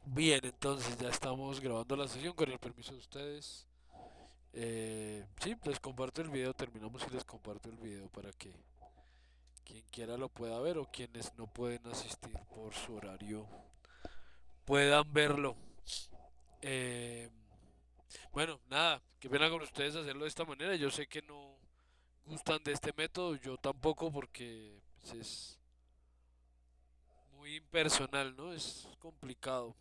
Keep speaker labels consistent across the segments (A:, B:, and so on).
A: Bien, entonces ya estamos grabando la sesión con el permiso de ustedes. Sí, les comparto el video, terminamos y les comparto el video para que quien quiera lo pueda ver o quienes no pueden asistir por su horario puedan verlo. Eh, bueno, nada, qué pena con ustedes hacerlo de esta manera. Yo sé que no gustan de este método, yo tampoco porque pues, es muy impersonal, ¿no? Es complicado.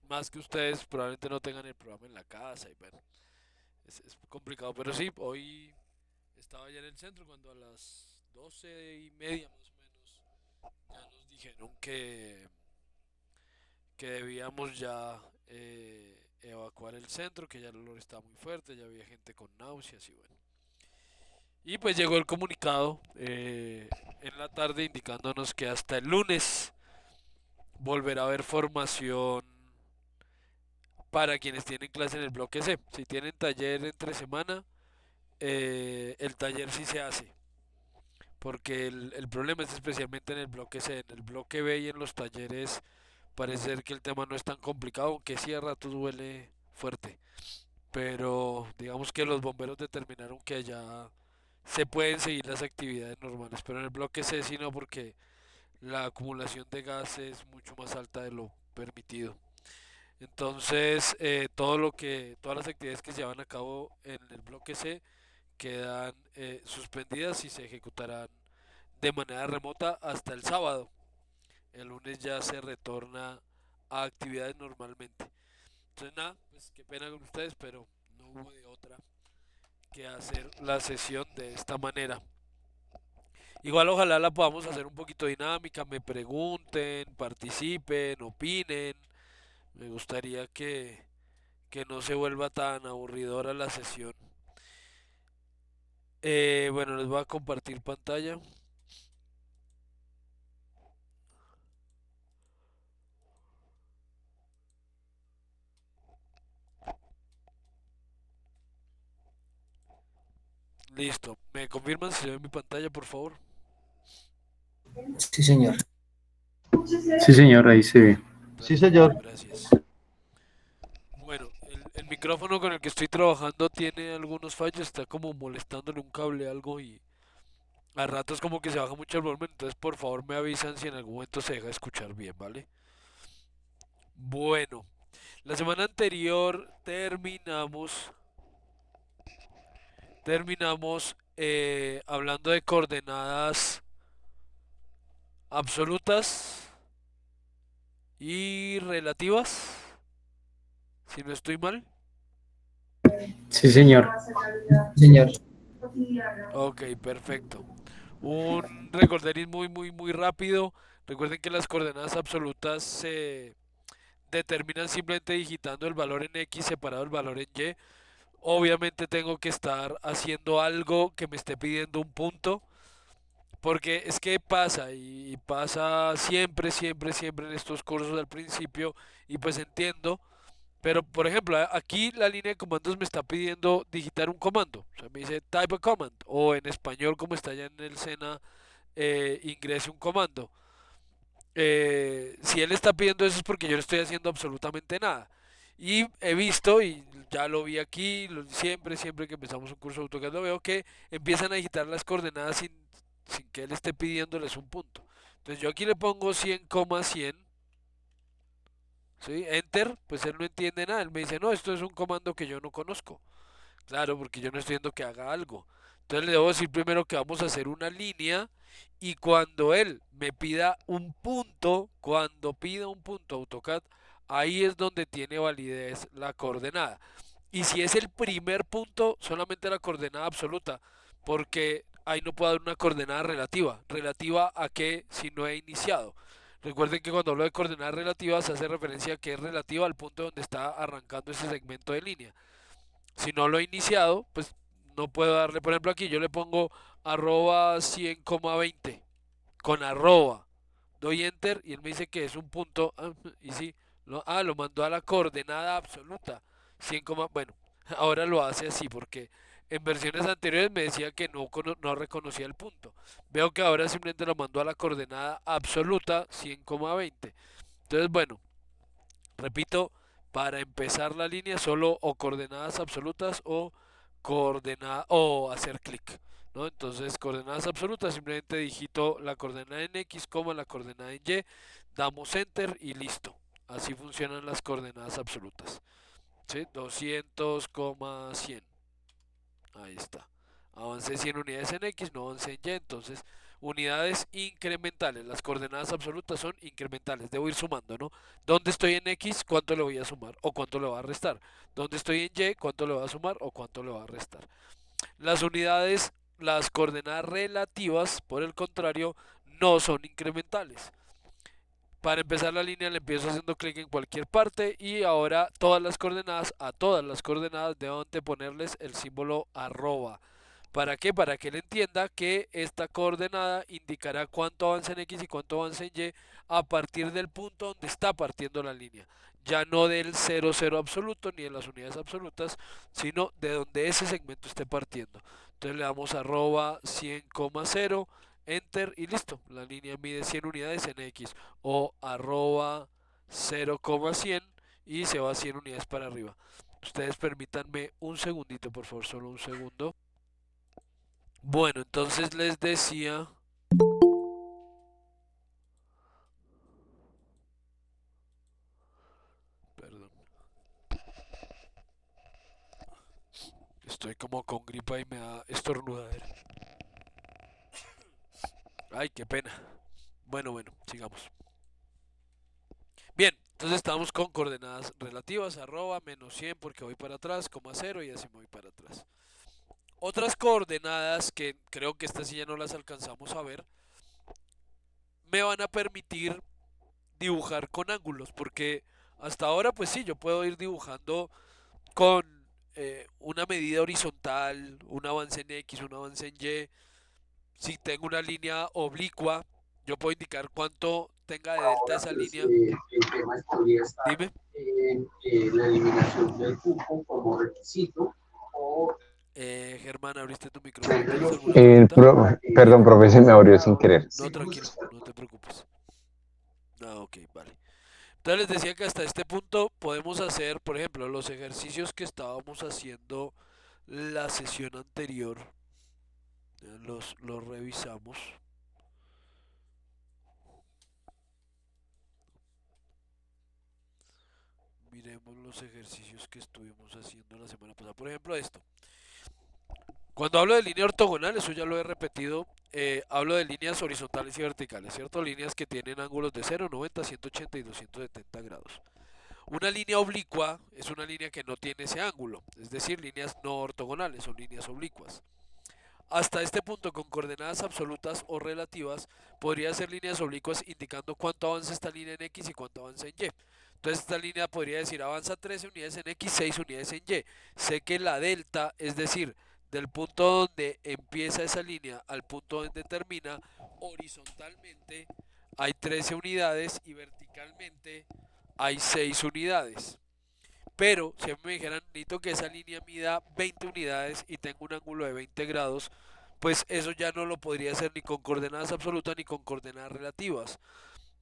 A: Más que ustedes probablemente no tengan el programa en la casa y bueno. Es complicado, pero sí, hoy estaba ya en el centro cuando a las 12:30 más o menos ya nos dijeron que debíamos ya evacuar el centro, que ya el olor estaba muy fuerte, ya había gente con náuseas y bueno. Y pues llegó el comunicado en la tarde indicándonos que hasta el lunes volverá a haber formación para quienes tienen clase en el bloque C. Si tienen taller entre semana, el taller sí se hace. Porque el problema es especialmente en el bloque C, en el bloque B y en los talleres parece ser que el tema no es tan complicado, aunque sí a ratos duele fuerte. Pero digamos que los bomberos determinaron que allá se pueden seguir las actividades normales, pero en el bloque C sí no, porque la acumulación de gas es mucho más alta de lo permitido. Entonces, todas las actividades que se llevan a cabo en el bloque C quedan suspendidas y se ejecutarán de manera remota hasta el sábado. El lunes ya se retorna a actividades normalmente. Entonces nada, pues qué pena con ustedes, pero no hubo de otra que hacer la sesión de esta manera. Igual ojalá la podamos hacer un poquito dinámica, me pregunten, participen, opinen. Me gustaría que no se vuelva tan aburridora la sesión. Bueno, les voy a compartir pantalla. Listo. ¿Me confirman si se ve mi pantalla, por favor?
B: Sí, señor.
C: Sí, señor, ahí se ve.
B: Sí,
A: Perfecto,
B: señor.
A: gracias. Bueno, el micrófono con el que estoy trabajando tiene algunos fallos, está como molestándole un cable algo y a ratos como que se baja mucho el volumen, entonces por favor me avisan si en algún momento se deja escuchar bien, ¿vale? Bueno, la semana anterior terminamos hablando de coordenadas absolutas y relativas, si no estoy mal.
C: Sí, señor.
B: Señor.
A: Ok, perfecto. Un recorderis muy rápido. Recuerden que las coordenadas absolutas se determinan simplemente digitando el valor en X separado del valor en Y. Obviamente tengo que estar haciendo algo que me esté pidiendo un punto. Porque es que pasa y pasa siempre en estos cursos al principio y pues entiendo. Pero por ejemplo, aquí la línea de comandos me está pidiendo digitar un comando. O sea, me dice type a command o en español como está ya en el SENA ingrese un comando. Si él está pidiendo eso es porque yo no estoy haciendo absolutamente nada. Y he visto, y ya lo vi aquí, siempre que empezamos un curso de AutoCAD lo veo, que empiezan a digitar las coordenadas sin que él esté pidiéndoles un punto. Entonces yo aquí le pongo 100,100, ¿sí? Enter, pues él no entiende nada. Él me dice, no, esto es un comando que yo no conozco. Claro, porque yo no estoy viendo que haga algo. Entonces le debo decir primero que vamos a hacer una línea y cuando él me pida un punto, cuando pida un punto AutoCAD, ahí es donde tiene validez la coordenada. Y si es el primer punto, solamente la coordenada absoluta, porque ahí no puedo dar una coordenada relativa. ¿Relativa a qué si no he iniciado? Recuerden que cuando hablo de coordenadas relativas se hace referencia a que es relativa al punto donde está arrancando ese segmento de línea. Si no lo he iniciado, pues no puedo darle, por ejemplo aquí yo le pongo arroba 100,20 con arroba, doy enter y él me dice que es un punto, y sí, lo mandó a la coordenada absoluta, 100, bueno, ahora lo hace así porque en versiones anteriores me decía que no reconocía el punto. Veo que ahora simplemente lo mandó a la coordenada absoluta 100,20. Entonces, bueno, Repito, para empezar la línea solo o coordenadas absolutas o hacer clic, ¿no? Entonces, coordenadas absolutas, simplemente digito la coordenada en X, la coordenada en Y, damos enter y listo. Así funcionan las coordenadas absolutas. ¿Sí? 200, 100. Ahí está. Avancé 100 unidades en X, no avancé en Y, entonces unidades incrementales. Las coordenadas absolutas son incrementales. Debo ir sumando, ¿no? ¿Dónde estoy en X? ¿Cuánto le voy a sumar o cuánto le voy a restar? ¿Dónde estoy en Y? ¿Cuánto le voy a sumar o cuánto le voy a restar? Las unidades, las coordenadas relativas, por el contrario, no son incrementales. Para empezar la línea le empiezo haciendo clic en cualquier parte y ahora a todas las coordenadas debo ponerles el símbolo arroba. ¿Para qué? Para que él entienda que esta coordenada indicará cuánto avanza en X y cuánto avanza en Y a partir del punto donde está partiendo la línea. Ya no del 0,0 absoluto ni de las unidades absolutas, sino de donde ese segmento esté partiendo. Entonces le damos arroba 100,0, enter y listo. La línea mide 100 unidades en X o arroba 0,100 y se va a 100 unidades para arriba. Ustedes permítanme un segundito, por favor, solo un segundo. Bueno, entonces les decía, perdón, estoy como con gripa y me da estornudadera. Ay, qué pena. Bueno, sigamos. Bien, entonces estamos con coordenadas relativas, arroba, menos 100 porque voy para atrás, coma 0 y así me voy para atrás. Otras coordenadas que creo que estas sí ya no las alcanzamos a ver, me van a permitir dibujar con ángulos, porque hasta ahora pues sí, yo puedo ir dibujando con una medida horizontal, un avance en X, un avance en Y. Si tengo una línea oblicua, yo puedo indicar cuánto tenga de delta
D: Ahora,
A: esa
D: pues,
A: línea.
D: el tema podría estar
A: Dime.
D: en la eliminación del cupo como requisito o
A: Germán, abriste tu micrófono.
D: entre
A: ¿Tienes
D: los
A: alguna pregunta?
C: Perdón,
A: Dime.
C: profe, se me abrió sin querer.
A: No, tranquilo, no te preocupes. Ah, ok, vale. Entonces les decía que hasta este punto podemos hacer, por ejemplo, los ejercicios que estábamos haciendo la sesión anterior. Los revisamos. Miremos los ejercicios que estuvimos haciendo la semana pasada. Por ejemplo, esto. Cuando hablo de línea ortogonal, eso ya lo he repetido, hablo de líneas horizontales y verticales, ¿cierto? Líneas que tienen ángulos de 0, 90, 180 y 270 grados. Una línea oblicua es una línea que no tiene ese ángulo, es decir, líneas no ortogonales, son líneas oblicuas. Hasta este punto, con coordenadas absolutas o relativas, podría ser líneas oblicuas indicando cuánto avanza esta línea en X y cuánto avanza en Y. Entonces esta línea podría decir avanza 13 unidades en X, 6 unidades en Y. Sé que la delta, es decir, del punto donde empieza esa línea al punto donde termina, horizontalmente hay 13 unidades y verticalmente hay 6 unidades. Pero si a mí me dijeran, necesito que esa línea mida 20 unidades y tengo un ángulo de 20 grados, pues eso ya no lo podría hacer ni con coordenadas absolutas ni con coordenadas relativas,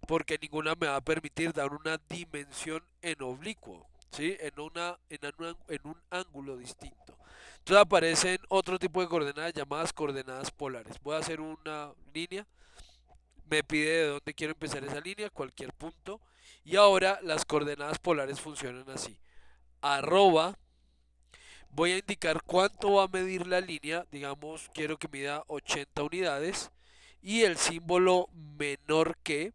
A: porque ninguna me va a permitir dar una dimensión en oblicuo, ¿sí? En un ángulo distinto. Entonces aparecen otro tipo de coordenadas llamadas coordenadas polares. Voy a hacer una línea, me pide de dónde quiero empezar esa línea, cualquier punto, y ahora las coordenadas polares funcionan así. Arroba, voy a indicar cuánto va a medir la línea, digamos quiero que mida 80 unidades y el símbolo menor que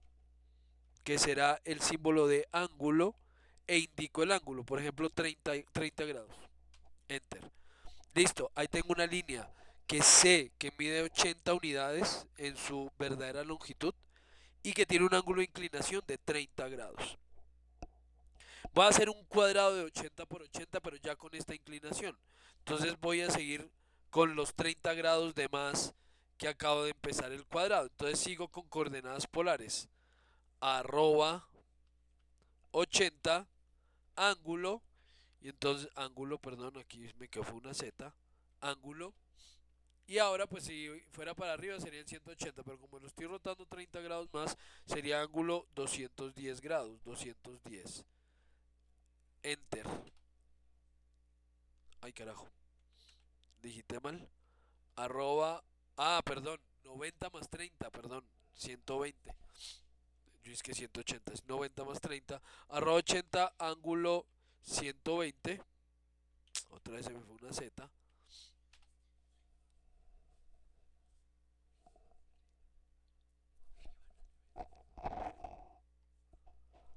A: será el símbolo de ángulo e indico el ángulo, por ejemplo 30 grados, enter. Listo, ahí tengo una línea que sé que mide 80 unidades en su verdadera longitud y que tiene un ángulo de inclinación de 30 grados. Voy a hacer un cuadrado de 80 por 80, pero ya con esta inclinación. Entonces voy a seguir con los 30 grados de más que acabo de empezar el cuadrado. Entonces sigo con coordenadas polares. Arroba 80, ángulo, y entonces ángulo, perdón, aquí me quedó fue una Z, ángulo. Y ahora pues si fuera para arriba serían 180, pero como lo estoy rotando 30 grados más, sería ángulo 210 grados, 210. enter. Ay, carajo. Digité mal. Arroba. Ah, perdón. 90 más 30, perdón. 120. Yo es que 180 es 90 más 30. Arroba 80 ángulo 120. Otra vez se me fue una Z.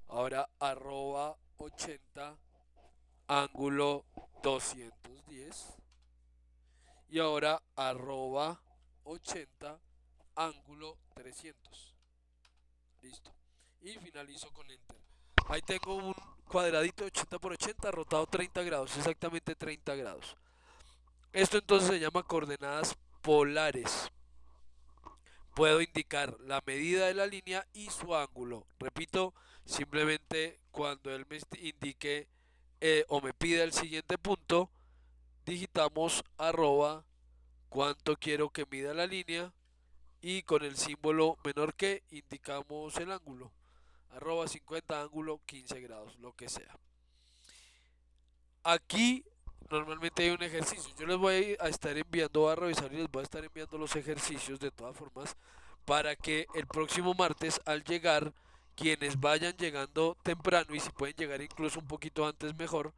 A: Ahora arroba 80 ángulo 210. Y ahora arroba 80 ángulo 300. Listo. Y finalizo con enter. Ahí tengo un cuadradito de 80 por 80 rotado 30 grados, exactamente 30 grados. Esto entonces se llama coordenadas polares. Puedo indicar la medida de la línea y su ángulo. Repito, simplemente cuando él me indique o me pida el siguiente punto, digitamos arroba cuánto quiero que mida la línea y con el símbolo menor que indicamos el ángulo. Arroba 50 ángulo 15 grados, lo que sea. Aquí normalmente hay un ejercicio. Yo les voy a estar enviando, a revisar y les voy a estar enviando los ejercicios de todas formas para que el próximo martes al llegar, quienes vayan llegando temprano y si pueden llegar incluso un poquito antes mejor,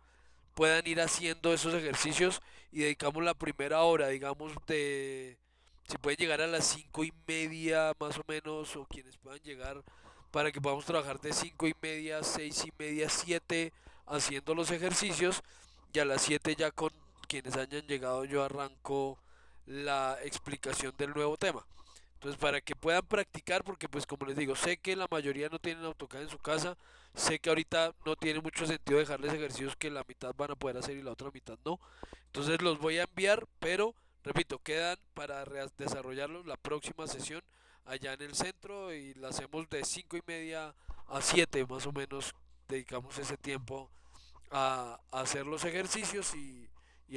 A: puedan ir haciendo esos ejercicios y dedicamos la primera hora, digamos, de si pueden llegar a las 5:30 más o menos, o quienes puedan llegar para que podamos trabajar de 5:30, 6:30, 7 haciendo los ejercicios y a las 7 ya con quienes hayan llegado yo arranco la explicación del nuevo tema. Entonces para que puedan practicar, porque pues como les digo, sé que la mayoría no tienen AutoCAD en su casa, sé que ahorita no tiene mucho sentido dejarles ejercicios que la mitad van a poder hacer y la otra mitad no. Entonces los voy a enviar, pero repito, quedan para desarrollarlos la próxima sesión allá en el centro y la hacemos de 5:30 a 7 más o menos, dedicamos ese tiempo a hacer los ejercicios y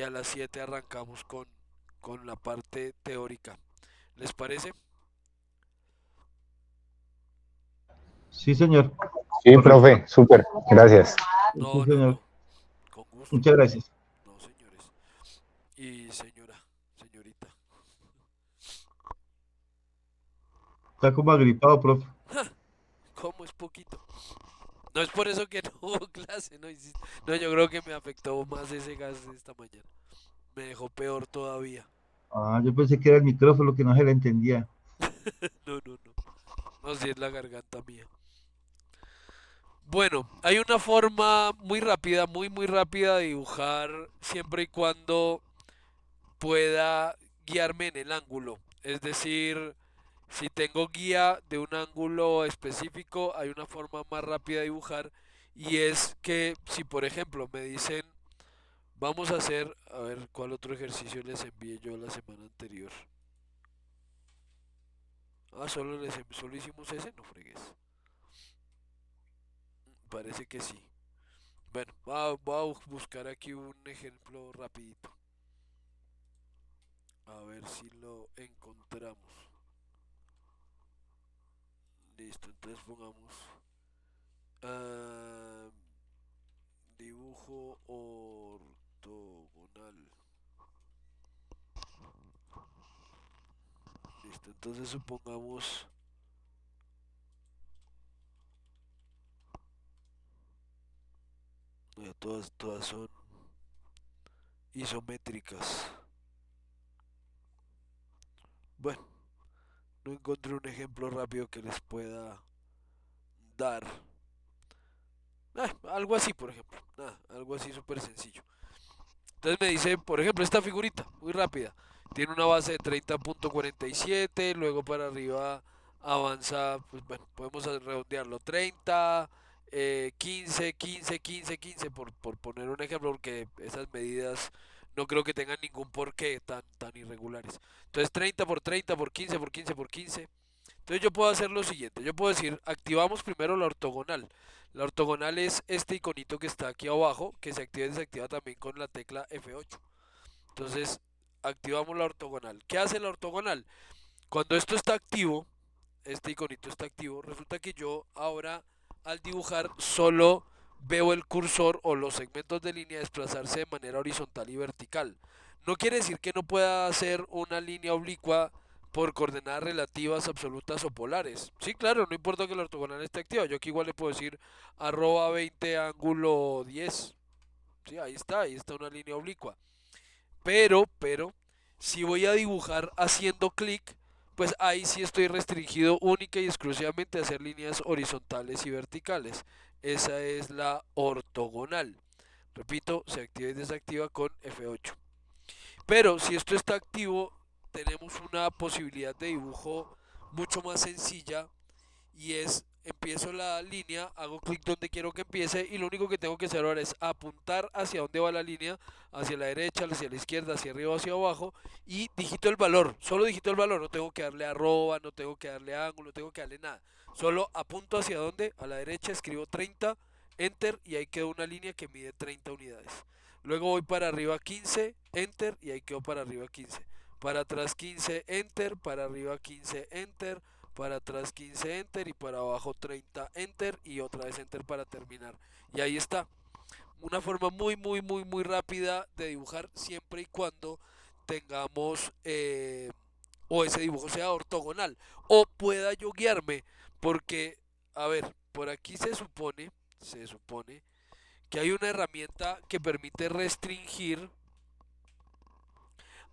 A: a las 7 arrancamos con la parte teórica. ¿Les parece?
E: Sí, señor.
F: Sí,
E: Correcto.
F: profe, súper, gracias.
E: Sí,
A: No, no,
E: señor.
A: no. Con gusto,
E: Muchas
A: con
E: gracias.
A: gusto. No, señores. Y señora, señorita.
E: Está como agripado, profe.
A: ¿Cómo es poquito? No es por eso que no hubo clase, ¿no? No, yo creo que me afectó más ese gas de esta mañana. Me dejó peor todavía.
E: Ah, yo pensé que era el micrófono que no se le entendía.
A: No, no, no. No, si es la garganta mía. Bueno, hay una forma muy rápida, muy rápida de dibujar siempre y cuando pueda guiarme en el ángulo. Es decir, si tengo guía de un ángulo específico, hay una forma más rápida de dibujar y es que si por ejemplo me dicen, vamos a hacer, a ver cuál otro ejercicio les envié yo la semana anterior. Ah, solo hicimos ese, no fregues. Parece que sí. Bueno, voy a buscar aquí un ejemplo rapidito. A ver si lo encontramos. Listo, entonces pongamos ah, dibujo ortogonal. Listo, entonces supongamos todas son isométricas. Bueno, no encontré un ejemplo rápido que les pueda dar. Algo así, por ejemplo. Algo así súper sencillo. Entonces me dice, por ejemplo, esta figurita, muy rápida. Tiene una base de 30.47, luego para arriba avanza, pues bueno, podemos redondearlo 30, 15, 15, 15, 15, por poner un ejemplo, porque esas medidas no creo que tengan ningún porqué tan irregulares. Entonces 30 por 30 por 15 por 15 por 15. Entonces yo puedo hacer lo siguiente, yo puedo decir, activamos primero la ortogonal. La ortogonal es este iconito que está aquí abajo, que se activa y desactiva también con la tecla F8. Entonces, activamos la ortogonal. ¿Qué hace la ortogonal? Cuando esto está activo, este iconito está activo, resulta que yo ahora al dibujar solo veo el cursor o los segmentos de línea desplazarse de manera horizontal y vertical. No quiere decir que no pueda hacer una línea oblicua por coordenadas relativas, absolutas o polares. Sí, claro, no importa que la ortogonal esté activa. Yo aquí igual le puedo decir arroba 20 ángulo 10. Sí, ahí está una línea oblicua. Pero, si voy a dibujar haciendo clic, pues ahí sí estoy restringido única y exclusivamente a hacer líneas horizontales y verticales. Esa es la ortogonal. Repito, se activa y desactiva con F8. Pero si esto está activo, tenemos una posibilidad de dibujo mucho más sencilla y es, empiezo la línea, hago clic donde quiero que empiece y lo único que tengo que hacer ahora es apuntar hacia dónde va la línea, hacia la derecha, hacia la izquierda, hacia arriba o hacia abajo y digito el valor, solo digito el valor, no tengo que darle arroba, no tengo que darle ángulo, no tengo que darle nada, solo apunto hacia dónde, a la derecha escribo 30, enter y ahí quedó una línea que mide 30 unidades. Luego voy para arriba 15, enter y ahí quedó para arriba 15. Para atrás 15, enter, para arriba 15, enter, para atrás 15 enter y para abajo 30 enter y otra vez enter para terminar. Y ahí está. Una forma muy rápida de dibujar siempre y cuando tengamos o ese dibujo sea ortogonal o pueda yo guiarme porque, a ver, por aquí se supone que hay una herramienta que permite restringir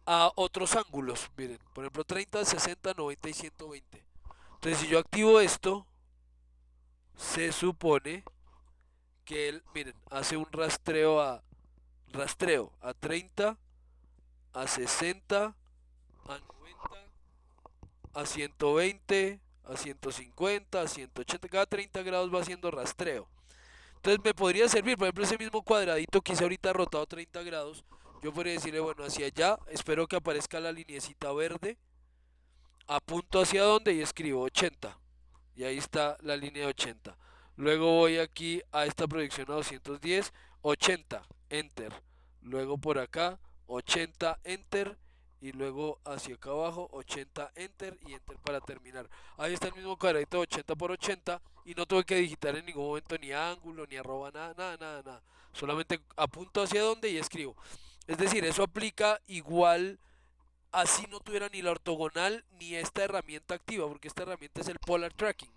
A: a otros ángulos. Miren, por ejemplo 30, 60, 90 y 120. Entonces si yo activo esto, se supone que él, miren, hace un rastreo a 30, a 60, a 90, a 120, a 150, a 180, cada 30 grados va haciendo rastreo. Entonces me podría servir, por ejemplo, ese mismo cuadradito que hice ahorita rotado 30 grados, yo podría decirle, bueno, hacia allá, espero que aparezca la linecita verde, apunto hacia donde y escribo 80. Y ahí está la línea de 80. Luego voy aquí a esta proyección a 210, 80, enter. Luego por acá, 80, enter. Y luego hacia acá abajo, 80, enter y enter para terminar. Ahí está el mismo cuadradito de 80 por 80 y no tuve que digitar en ningún momento ni ángulo, ni arroba, nada. Solamente apunto hacia donde y escribo. Es decir, eso aplica igual así no tuviera ni la ortogonal ni esta herramienta activa, porque esta herramienta es el polar tracking.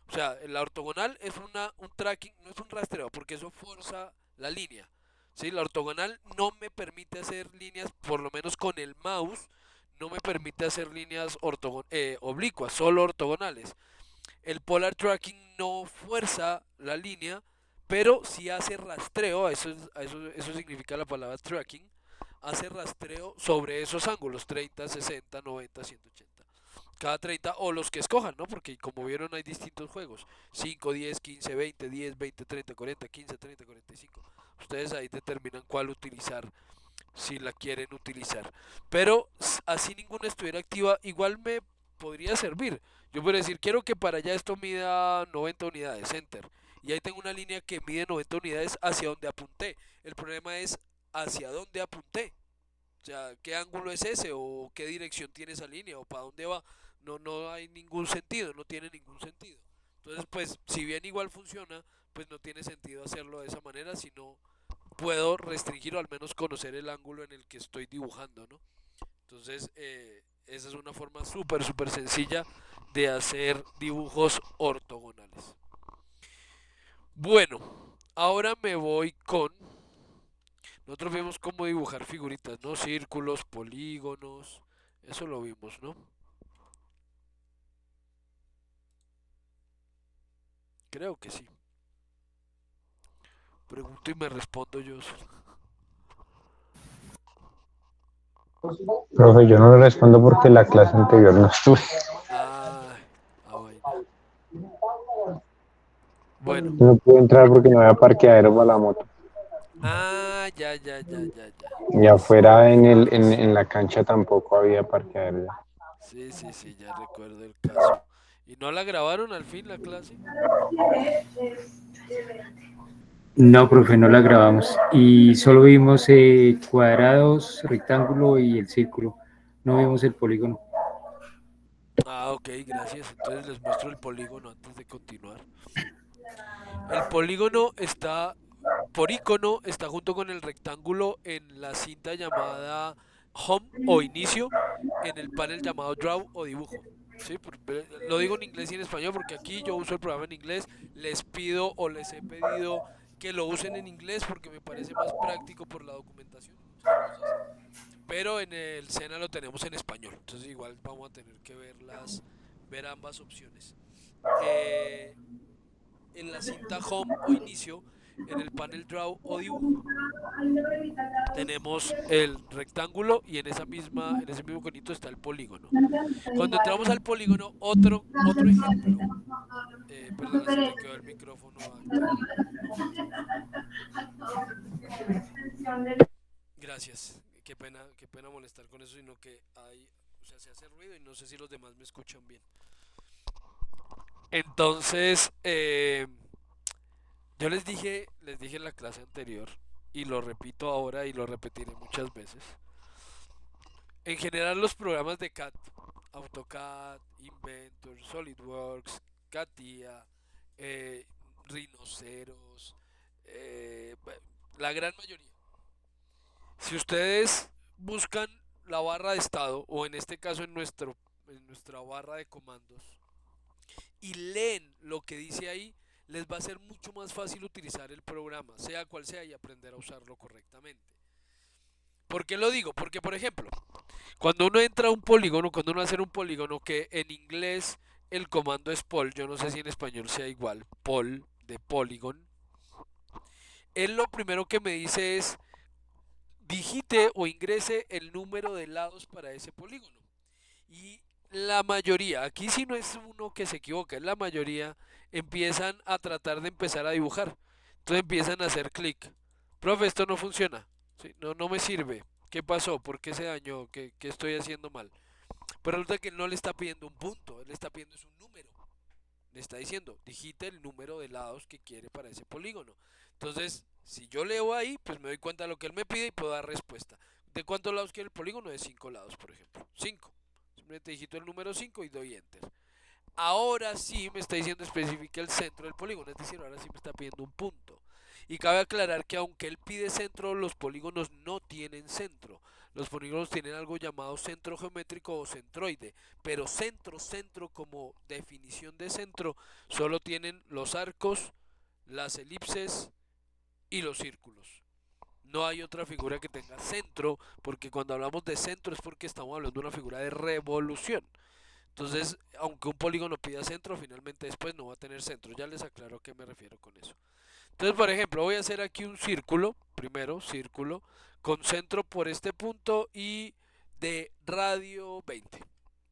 A: O sea, la ortogonal es un tracking, no es un rastreo, porque eso forza la línea. ¿Sí? La ortogonal no me permite hacer líneas, por lo menos con el mouse, no me permite hacer líneas oblicuas, solo ortogonales. El polar tracking no fuerza la línea, pero sí hace rastreo, eso significa la palabra tracking, hace rastreo sobre esos ángulos, 30, 60, 90, 180. Cada 30 o los que escojan, ¿no? Porque como vieron hay distintos juegos. 5, 10, 15, 20, 10, 20, 30, 40, 15, 30, 45. Ustedes ahí determinan cuál utilizar si la quieren utilizar. Pero así ninguna estuviera activa, igual me podría servir. Yo podría decir, quiero que para allá esto mida 90 unidades, enter. Y ahí tengo una línea que mide 90 unidades hacia donde apunté. El problema es hacia dónde apunté. O sea, ¿qué ángulo es ese? ¿O qué dirección tiene esa línea? ¿O para dónde va? No hay ningún sentido, no tiene ningún sentido. Entonces, pues, si bien igual funciona, pues no tiene sentido hacerlo de esa manera, sino puedo restringir o al menos conocer el ángulo en el que estoy dibujando, ¿no? Entonces, esa es una forma súper sencilla de hacer dibujos ortogonales. Bueno, ahora me voy con... Nosotros vimos cómo dibujar figuritas, ¿no? Círculos, polígonos, eso lo vimos, ¿no? Creo que sí. Pregunto y me respondo yo solo.
C: Profe, yo no le respondo porque la clase anterior no estuve.
A: Ah, vaina. Bueno.
C: No pude entrar porque no había parqueadero para la moto.
A: Ya.
C: Y afuera en la cancha tampoco había parqueadero.
A: Sí, ya recuerdo el caso. ¿Y no la grabaron al fin la clase?
C: No, profe, no la grabamos. Y solo vimos cuadrados, rectángulo y el círculo. No vimos el polígono.
A: Ah, ok, gracias. Entonces les muestro el polígono antes de continuar. El polígono está, por icono, está junto con el rectángulo en la cinta llamada Home o Inicio, en el panel llamado Draw o Dibujo. ¿Sí? Lo digo en inglés y en español porque aquí yo uso el programa en inglés. Les pido o les he pedido que lo usen en inglés porque me parece más práctico por la documentación y muchas cosas. Pero en el SENA lo tenemos en español. Entonces igual vamos a tener que ver ambas opciones. Eh, en la cinta Home o Inicio, en el panel Draw o Dibujo, tenemos el rectángulo y en ese mismo conito está el polígono. Cuando entramos al polígono, otro ejemplo. Perdona, se te quedó el micrófono activo. Gracias. Qué pena molestar con eso, sino que o sea, se hace ruido y no sé si los demás me escuchan bien. Entonces, yo les dije en la clase anterior, y lo repito ahora y lo repetiré muchas veces. En general los programas de CAD, AutoCAD, Inventor, SolidWorks, CATIA, Rhinoceros, la gran mayoría. Si ustedes buscan la barra de estado, o en este caso en nuestra barra de comandos, y leen lo que dice ahí, les va a ser mucho más fácil utilizar el programa, sea cual sea, y aprender a usarlo correctamente. ¿Por qué lo digo? Porque, por ejemplo, cuando uno entra a un polígono, cuando uno hace un polígono, que en inglés el comando es pol, yo no sé si en español sea igual, pol de polygon, él lo primero que me dice es digite o ingrese el número de lados para ese polígono. Y la mayoría, aquí sí no es uno que se equivoca, es la mayoría, empiezan a tratar de empezar a dibujar. Entonces empiezan a hacer clic. Profe, esto no funciona. Sí, no me sirve. ¿Qué pasó? ¿Por qué se dañó? ¿Qué estoy haciendo mal? Pero resulta que él no le está pidiendo un punto, él le está pidiendo es un número. Le está diciendo, digite el número de lados que quiere para ese polígono. Entonces, si yo leo ahí, pues me doy cuenta de lo que él me pide y puedo dar respuesta. ¿De cuántos lados quiere el polígono? De 5 lados, por ejemplo. 5. Simplemente digito el número 5 y doy enter. Ahora sí me está diciendo especifica el centro del polígono, es decir, ahora sí me está pidiendo un punto. Y cabe aclarar que aunque él pide centro, los polígonos no tienen centro. Los polígonos tienen algo llamado centro geométrico o centroide, pero centro como definición de centro, solo tienen los arcos, las elipses y los círculos. No hay otra figura que tenga centro, porque cuando hablamos de centro es porque estamos hablando de una figura de revolución. Entonces, aunque un polígono pida centro, finalmente después no va a tener centro. Ya les aclaro a qué me refiero con eso. Entonces, por ejemplo, voy a hacer aquí un círculo, primero, círculo, con centro por este punto y de radio 20.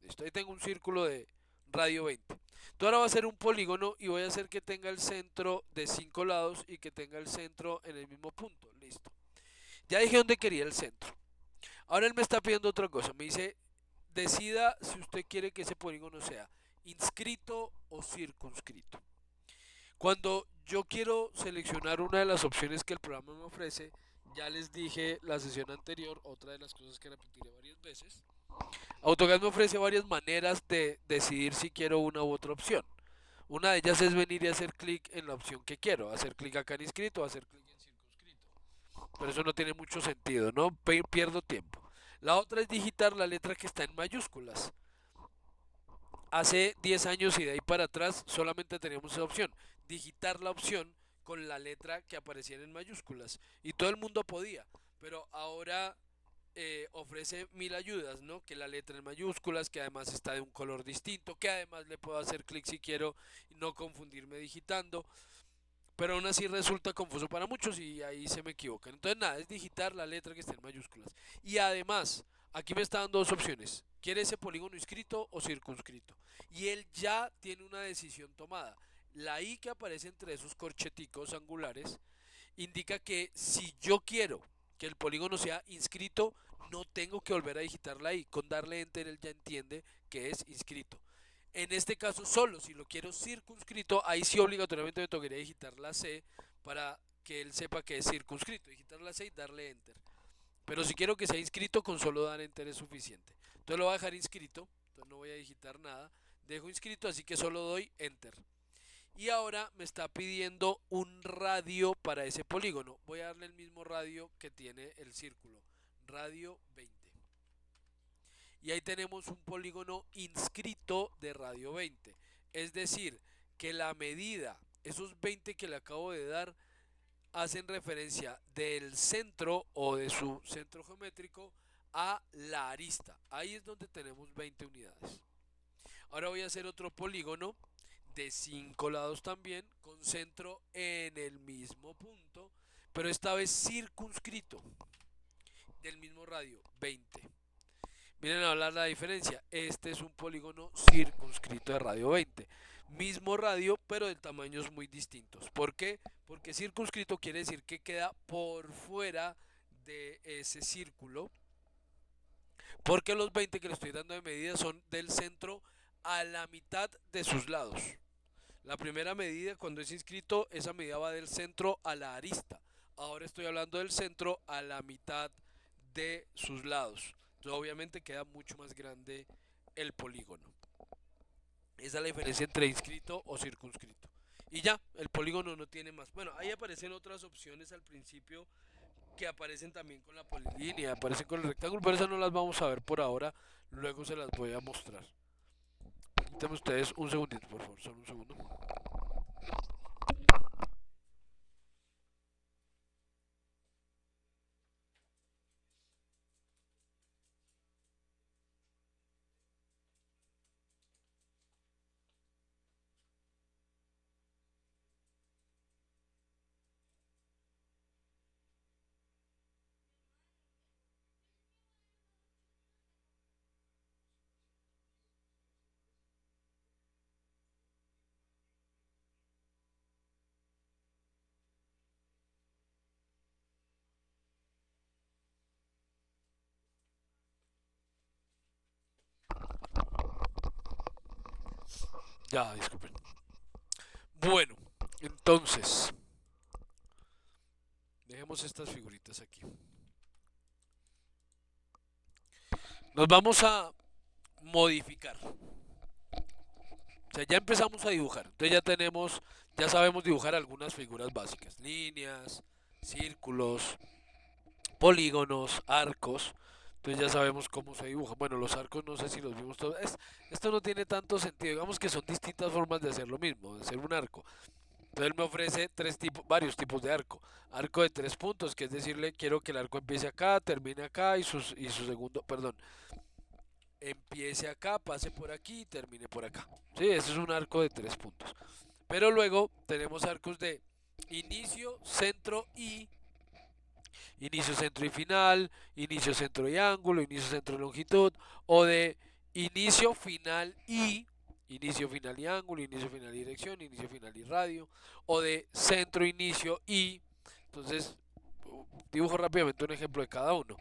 A: Listo, ahí tengo un círculo de radio 20. Entonces ahora voy a hacer un polígono y voy a hacer que tenga el centro de 5 lados y que tenga el centro en el mismo punto. Listo. Ya dije dónde quería el centro. Ahora él me está pidiendo otra cosa. Me dice, decida si usted quiere que ese polígono sea inscrito o circunscrito. Cuando yo quiero seleccionar una de las opciones que el programa me ofrece, ya les dije la sesión anterior, otra de las cosas que repetiré varias veces, AutoCAD me ofrece varias maneras de decidir si quiero una u otra opción. Una de ellas es venir y hacer clic en la opción que quiero, hacer clic acá en inscrito o hacer clic en circunscrito. Pero eso no tiene mucho sentido, ¿no? Pierdo tiempo. La otra es digitar la letra que está en mayúsculas. Hace 10 años y de ahí para atrás solamente teníamos esa opción, digitar la opción con la letra que apareciera en mayúsculas. Y todo el mundo podía, pero ahora ofrece mil ayudas, ¿no? Que la letra en mayúsculas, que además está de un color distinto, que además le puedo hacer clic si quiero y no confundirme digitando. Pero aún así resulta confuso para muchos y ahí se me equivocan. Entonces nada, es digitar la letra que está en mayúsculas. Y además, aquí me está dando dos opciones. ¿Quiere ese polígono inscrito o circunscrito? Y él ya tiene una decisión tomada. La I que aparece entre esos corcheticos angulares indica que si yo quiero que el polígono sea inscrito, no tengo que volver a digitar la I. Con darle enter él ya entiende que es inscrito. En este caso, solo si lo quiero circunscrito, ahí sí obligatoriamente me tocaría digitar la C para que él sepa que es circunscrito. Digitar la C y darle enter. Pero si quiero que sea inscrito, con solo dar enter es suficiente. Entonces lo voy a dejar inscrito. Entonces no voy a digitar nada. Dejo inscrito, así que solo doy enter. Y ahora me está pidiendo un radio para ese polígono. Voy a darle el mismo radio que tiene el círculo. Radio 20. Y ahí tenemos un polígono inscrito de radio 20. Es decir, que la medida, esos 20 que le acabo de dar, hacen referencia del centro o de su centro geométrico a la arista. Ahí es donde tenemos 20 unidades. Ahora voy a hacer otro polígono de 5 lados también, con centro en el mismo punto, pero esta vez circunscrito, del mismo radio, 20. Miren a hablar la diferencia. Este es un polígono circunscrito de radio 20. Mismo radio, pero de tamaños muy distintos. ¿Por qué? Porque circunscrito quiere decir que queda por fuera de ese círculo. Porque los 20 que le estoy dando de medida son del centro a la mitad de sus lados. La primera medida, cuando es inscrito, esa medida va del centro a la arista. Ahora estoy hablando del centro a la mitad de sus lados. Entonces, obviamente queda mucho más grande el polígono. Esa es la diferencia entre inscrito o circunscrito. Y ya, el polígono no tiene más. Bueno, ahí aparecen otras opciones al principio que aparecen también con la polilínea, aparecen con el rectángulo, pero esas no las vamos a ver por ahora. Luego se las voy a mostrar. Permítanme ustedes un segundito, por favor, solo un segundo. Ya, disculpen. Bueno, entonces, dejemos estas figuritas aquí. Nos vamos a modificar. O sea, ya empezamos a dibujar. Entonces ya sabemos dibujar algunas figuras básicas. Líneas, círculos, polígonos, arcos. Entonces ya sabemos cómo se dibujan. Bueno, los arcos no sé si los vimos todos. Esto no tiene tanto sentido. Digamos que son distintas formas de hacer lo mismo, de hacer un arco. Entonces él me ofrece varios tipos de arco. Arco de 3 puntos, que es decirle, quiero que el arco empiece acá, termine acá y su segundo, perdón, empiece acá, pase por aquí y termine por acá. Sí, ese es un arco de 3 puntos. Pero luego tenemos arcos de inicio, centro y inicio, centro y final, inicio, centro y ángulo, inicio, centro y longitud, o de inicio, final y inicio, final y ángulo, inicio, final y dirección, inicio, final y radio, o de centro, inicio y... Entonces, dibujo rápidamente un ejemplo de cada uno.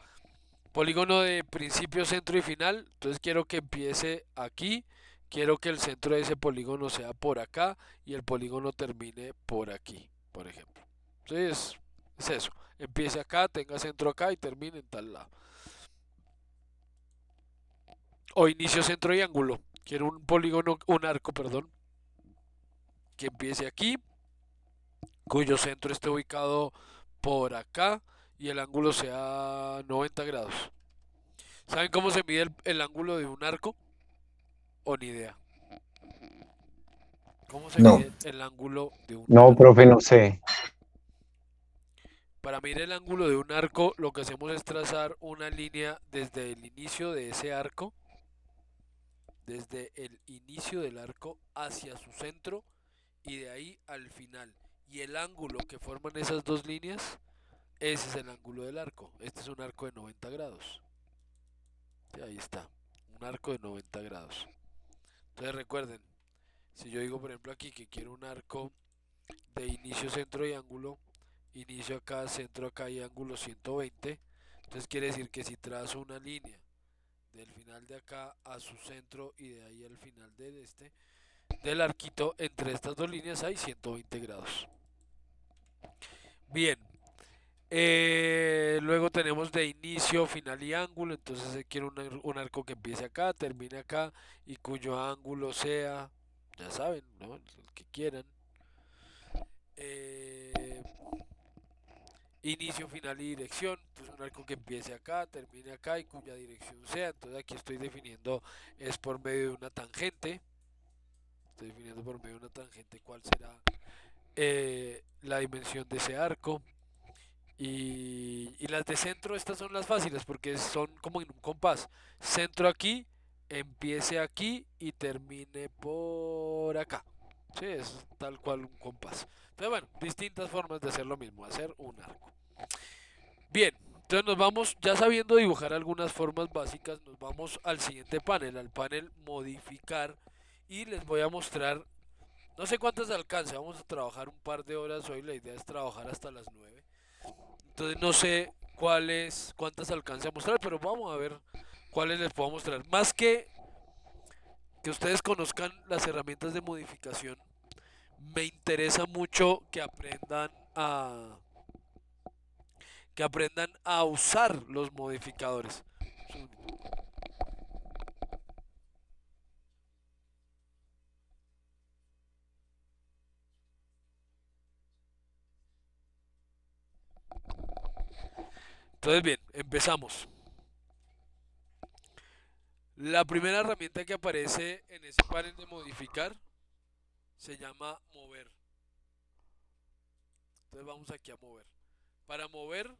A: Polígono de principio, centro y final. Entonces quiero que empiece aquí. Quiero que el centro de ese polígono sea por acá y el polígono termine por aquí, por ejemplo. Entonces es eso. Empiece acá, tenga centro acá y termine en tal lado. O inicio, centro y ángulo. Quiero un polígono, un arco, perdón, que empiece aquí, cuyo centro esté ubicado por acá y el ángulo sea 90 grados. ¿Saben cómo se mide el ángulo de un arco? O ni idea. ¿Cómo se
B: No.
A: mide el ángulo de un
F: No,
A: arco?
F: profe, no sé.
A: Para medir el ángulo de un arco, lo que hacemos es trazar una línea desde el inicio de ese arco, desde el inicio del arco hacia su centro y de ahí al final. Y el ángulo que forman esas dos líneas, ese es el ángulo del arco. Este es un arco de 90 grados. Sí, ahí está, un arco de 90 grados. Entonces recuerden, si yo digo por ejemplo aquí que quiero un arco de inicio, centro y ángulo, inicio acá, centro acá y ángulo 120, entonces quiere decir que si trazo una línea del final de acá a su centro y de ahí al final del arquito, entre estas dos líneas hay 120 grados. Bien, luego tenemos de inicio, final y ángulo, entonces quiero un arco que empiece acá, termine acá y cuyo ángulo sea, ya saben, ¿no? El que quieran, eh, inicio, final y dirección. Entonces un arco que empiece acá, termine acá y cuya dirección sea. Entonces aquí estoy definiendo es por medio de una tangente. Estoy definiendo por medio de una tangente cuál será la dimensión de ese arco. Y las de centro, estas son las fáciles porque son como en un compás. Centro aquí, empiece aquí y termine por acá. Sí, es tal cual un compás. Entonces, bueno, distintas formas de hacer lo mismo, hacer un arco. Bien, entonces nos vamos, ya sabiendo dibujar algunas formas básicas, nos vamos al siguiente panel, al panel modificar. Y les voy a mostrar, no sé cuántas alcance, vamos a trabajar un par de horas hoy, la idea es trabajar hasta las 9. Entonces no sé cuántas alcance a mostrar, pero vamos a ver cuáles les puedo mostrar. Más que ustedes conozcan las herramientas de modificación, me interesa mucho que aprendan a usar los modificadores. Entonces bien, empezamos. La primera herramienta que aparece en ese panel de modificar se llama mover. Entonces vamos aquí a mover. Para mover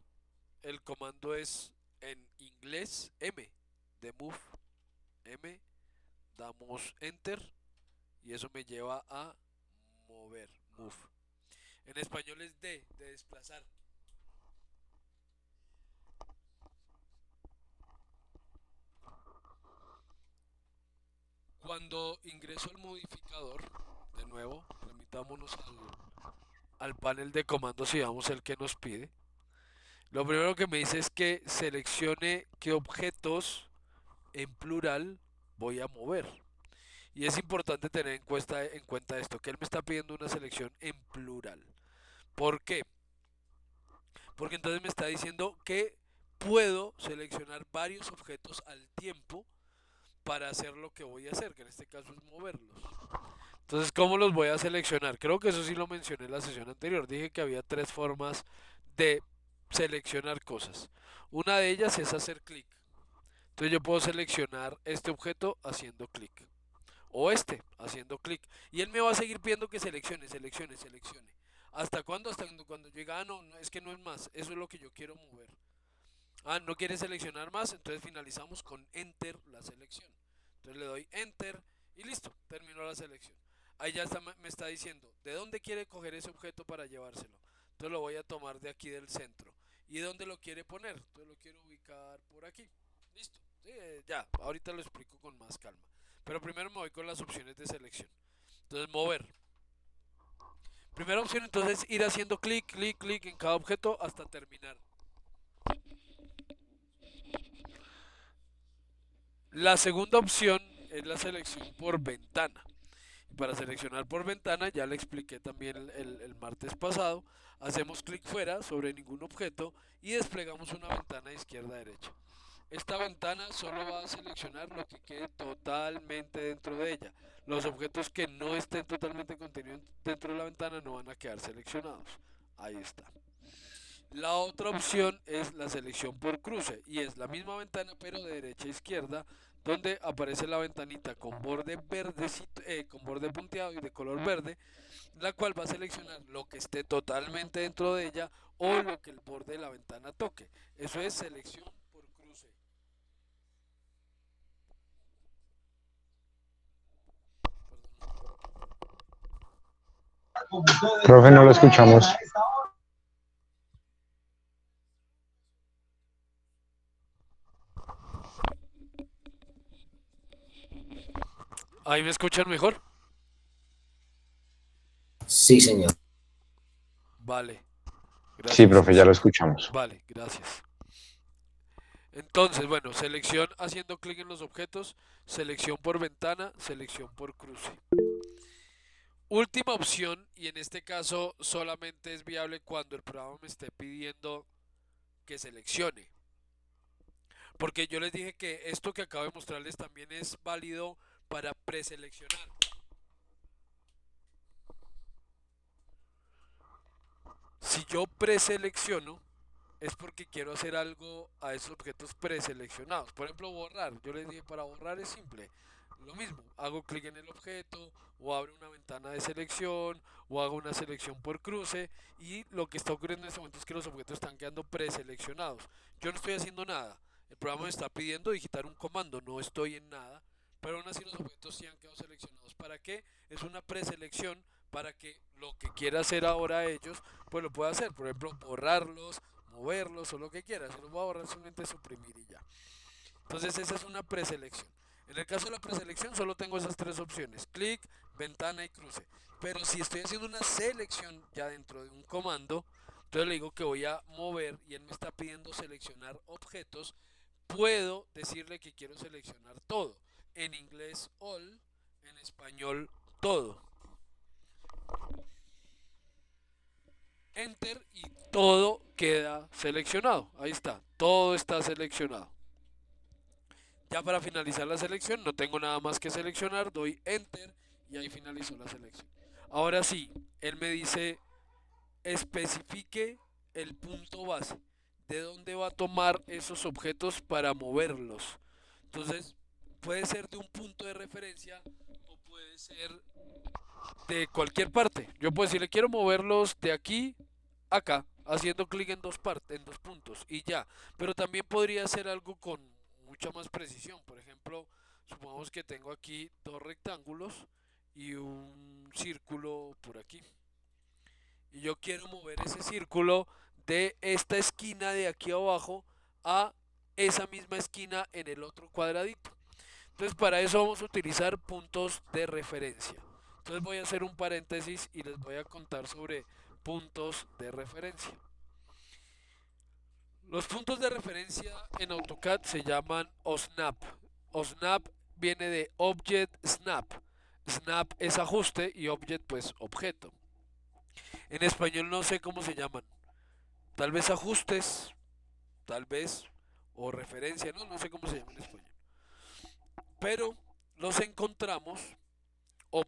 A: el comando es en inglés M de move. M, damos enter y eso me lleva a mover, move. En español es D, de desplazar. Cuando ingreso al modificador, de nuevo, remitámonos al panel de comandos y vamos el que nos pide. Lo primero que me dice es que seleccione qué objetos en plural voy a mover. Y es importante tener en cuenta esto, que él me está pidiendo una selección en plural. ¿Por qué? Porque entonces me está diciendo que puedo seleccionar varios objetos al tiempo para hacer lo que voy a hacer, que en este caso es moverlos. Entonces, ¿cómo los voy a seleccionar? Creo que eso sí lo mencioné en la sesión anterior. Dije que había tres formas de seleccionar cosas. Una de ellas es hacer clic. Entonces yo puedo seleccionar este objeto haciendo clic. O este, haciendo clic. Y él me va a seguir pidiendo que seleccione, seleccione, seleccione. ¿Hasta cuándo? Hasta cuando yo diga, no, no, es que no es más. Eso es lo que yo quiero mover. No quiere seleccionar más, entonces finalizamos con Enter la selección. Entonces le doy Enter y listo, terminó la selección. Ahí ya me está diciendo de dónde quiere coger ese objeto para llevárselo. Entonces lo voy a tomar de aquí del centro. ¿Y dónde lo quiere poner? Entonces lo quiero ubicar por aquí. Listo. Sí, ya, ahorita lo explico con más calma. Pero primero me voy con las opciones de selección. Entonces mover. Primera opción entonces ir haciendo clic, clic, clic en cada objeto hasta terminar. La segunda opción es la selección por ventana. Para seleccionar por ventana, ya le expliqué también el martes pasado, hacemos clic fuera sobre ningún objeto y desplegamos una ventana de izquierda a derecha. Esta ventana solo va a seleccionar lo que quede totalmente dentro de ella. Los objetos que no estén totalmente contenidos dentro de la ventana no van a quedar seleccionados. Ahí está. La otra opción es la selección por cruce y es la misma ventana pero de derecha a izquierda donde aparece la ventanita con borde verde, con borde punteado y de color verde, la cual va a seleccionar lo que esté totalmente dentro de ella o lo que el borde de la ventana toque. Eso es selección por cruce.
F: Profe, no lo escuchamos.
A: ¿Ahí me escuchan mejor?
B: Sí, señor.
A: Vale,
F: Sí,
A: gracias.
F: profe, ya lo escuchamos.
A: Vale, gracias. Entonces, bueno, selección haciendo clic en los objetos, selección por ventana, selección por cruce. Última opción, y en este caso solamente es viable cuando el programa me esté pidiendo que seleccione. Porque yo les dije que esto que acabo de mostrarles también es válido para preseleccionar. Si yo preselecciono, es porque quiero hacer algo a esos objetos preseleccionados. Por ejemplo, borrar. Yo les dije, para borrar es simple. Lo mismo, hago clic en el objeto o abro una ventana de selección o hago una selección por cruce y lo que está ocurriendo en este momento es que los objetos están quedando preseleccionados. Yo no estoy haciendo nada. El programa me está pidiendo digitar un comando, no estoy en nada, pero aún así los objetos sí han quedado seleccionados. ¿Para qué? Es una preselección para que lo que quiera hacer ahora ellos, pues lo pueda hacer. Por ejemplo, borrarlos, moverlos o lo que quiera. Se los voy a borrar, simplemente suprimir y ya. Entonces esa es una preselección. En el caso de la preselección solo tengo esas tres opciones, clic, ventana y cruce. Pero si estoy haciendo una selección ya dentro de un comando, entonces le digo que voy a mover y él me está pidiendo seleccionar objetos, puedo decirle que quiero seleccionar todo. En inglés all, en español todo. Enter y todo queda seleccionado. Ahí está, todo está seleccionado. Ya para finalizar la selección no tengo nada más que seleccionar, doy enter y ahí finalizó la selección. Ahora sí, él me dice especifique el punto base, de dónde va a tomar esos objetos para moverlos. Entonces, puede ser de un punto de referencia o puede ser de cualquier parte. Yo puedo decirle quiero moverlos de aquí a acá, haciendo clic en dos partes, en dos puntos y ya. Pero también podría hacer algo con mucha más precisión. Por ejemplo, supongamos que tengo aquí dos rectángulos y un círculo por aquí. Y yo quiero mover ese círculo de esta esquina de aquí abajo a esa misma esquina en el otro cuadradito. Entonces para eso vamos a utilizar puntos de referencia. Entonces voy a hacer un paréntesis y les voy a contar sobre puntos de referencia. Los puntos de referencia en AutoCAD se llaman OSNAP. OSNAP viene de Object Snap. Snap es ajuste y Object pues objeto. En español no sé cómo se llaman. Tal vez ajustes, tal vez, o referencia, no sé cómo se llama en español. Pero los encontramos o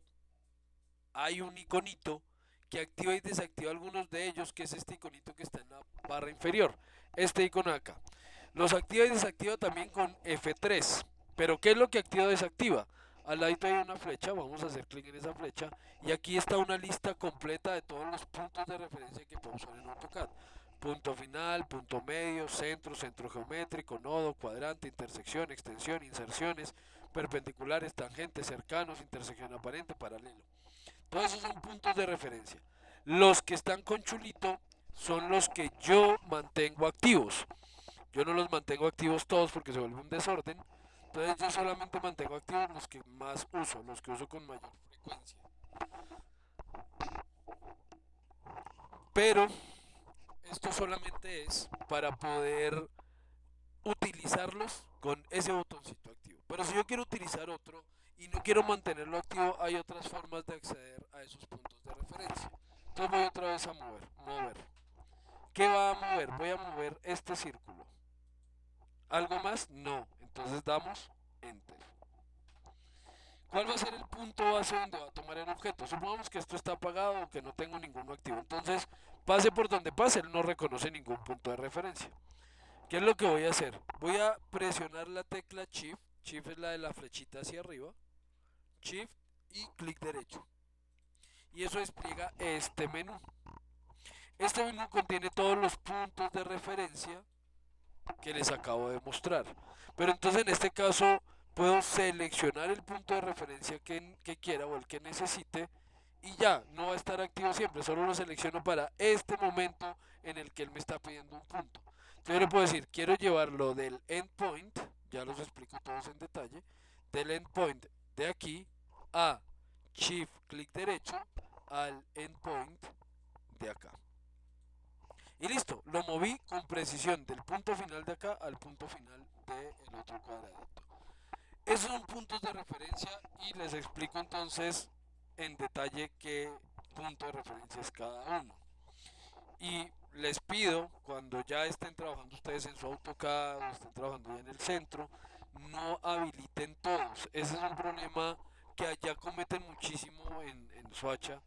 A: hay un iconito que activa y desactiva algunos de ellos, que es este iconito que está en la barra inferior, este icono de acá. Los activa y desactiva también con F3. Pero ¿qué es lo que activa y desactiva? Al lado hay una flecha, vamos a hacer clic en esa flecha y aquí está una lista completa de todos los puntos de referencia que podemos usar en AutoCAD. Punto final, punto medio, centro, centro geométrico, nodo, cuadrante, intersección, extensión, inserciones, perpendiculares, tangentes, cercanos, intersección aparente, paralelo. Todos esos son puntos de referencia. Los que están con chulito son los que yo mantengo activos. Yo no los mantengo activos todos porque se vuelve un desorden. Entonces yo solamente mantengo activos los que más uso, los que uso con mayor frecuencia. Pero esto solamente es para poder utilizarlos con ese botoncito activo. Pero si yo quiero utilizar otro y no quiero mantenerlo activo, hay otras formas de acceder a esos puntos de referencia. Entonces voy otra vez a mover. ¿Qué va a mover? Voy a mover este círculo. ¿Algo más? No. Entonces damos Enter. ¿Cuál va a ser el punto base donde va a tomar el objeto? Supongamos que esto está apagado o que no tengo ninguno activo. Entonces, pase por donde pase, él no reconoce ningún punto de referencia. ¿Qué es lo que voy a hacer? Voy a presionar la tecla Shift. Shift es la de la flechita hacia arriba. Shift y clic derecho. Y eso despliega este menú. Este menú contiene todos los puntos de referencia que les acabo de mostrar. Pero entonces en este caso puedo seleccionar el punto de referencia que quiera o el que necesite y ya, no va a estar activo siempre, solo lo selecciono para este momento en el que él me está pidiendo un punto. Entonces yo le puedo decir, quiero llevarlo del endpoint, ya los explico todos en detalle, del endpoint de aquí a shift clic derecho al endpoint de acá. Y listo, lo moví con precisión del punto final de acá al punto final del otro cuadradito. Esos son puntos de referencia y les explico entonces en detalle qué punto de referencia es cada uno. Y les pido, cuando ya estén trabajando ustedes en su AutoCAD o estén trabajando ya en el centro, no habiliten todos. Ese es un problema que allá cometen muchísimo en Soacha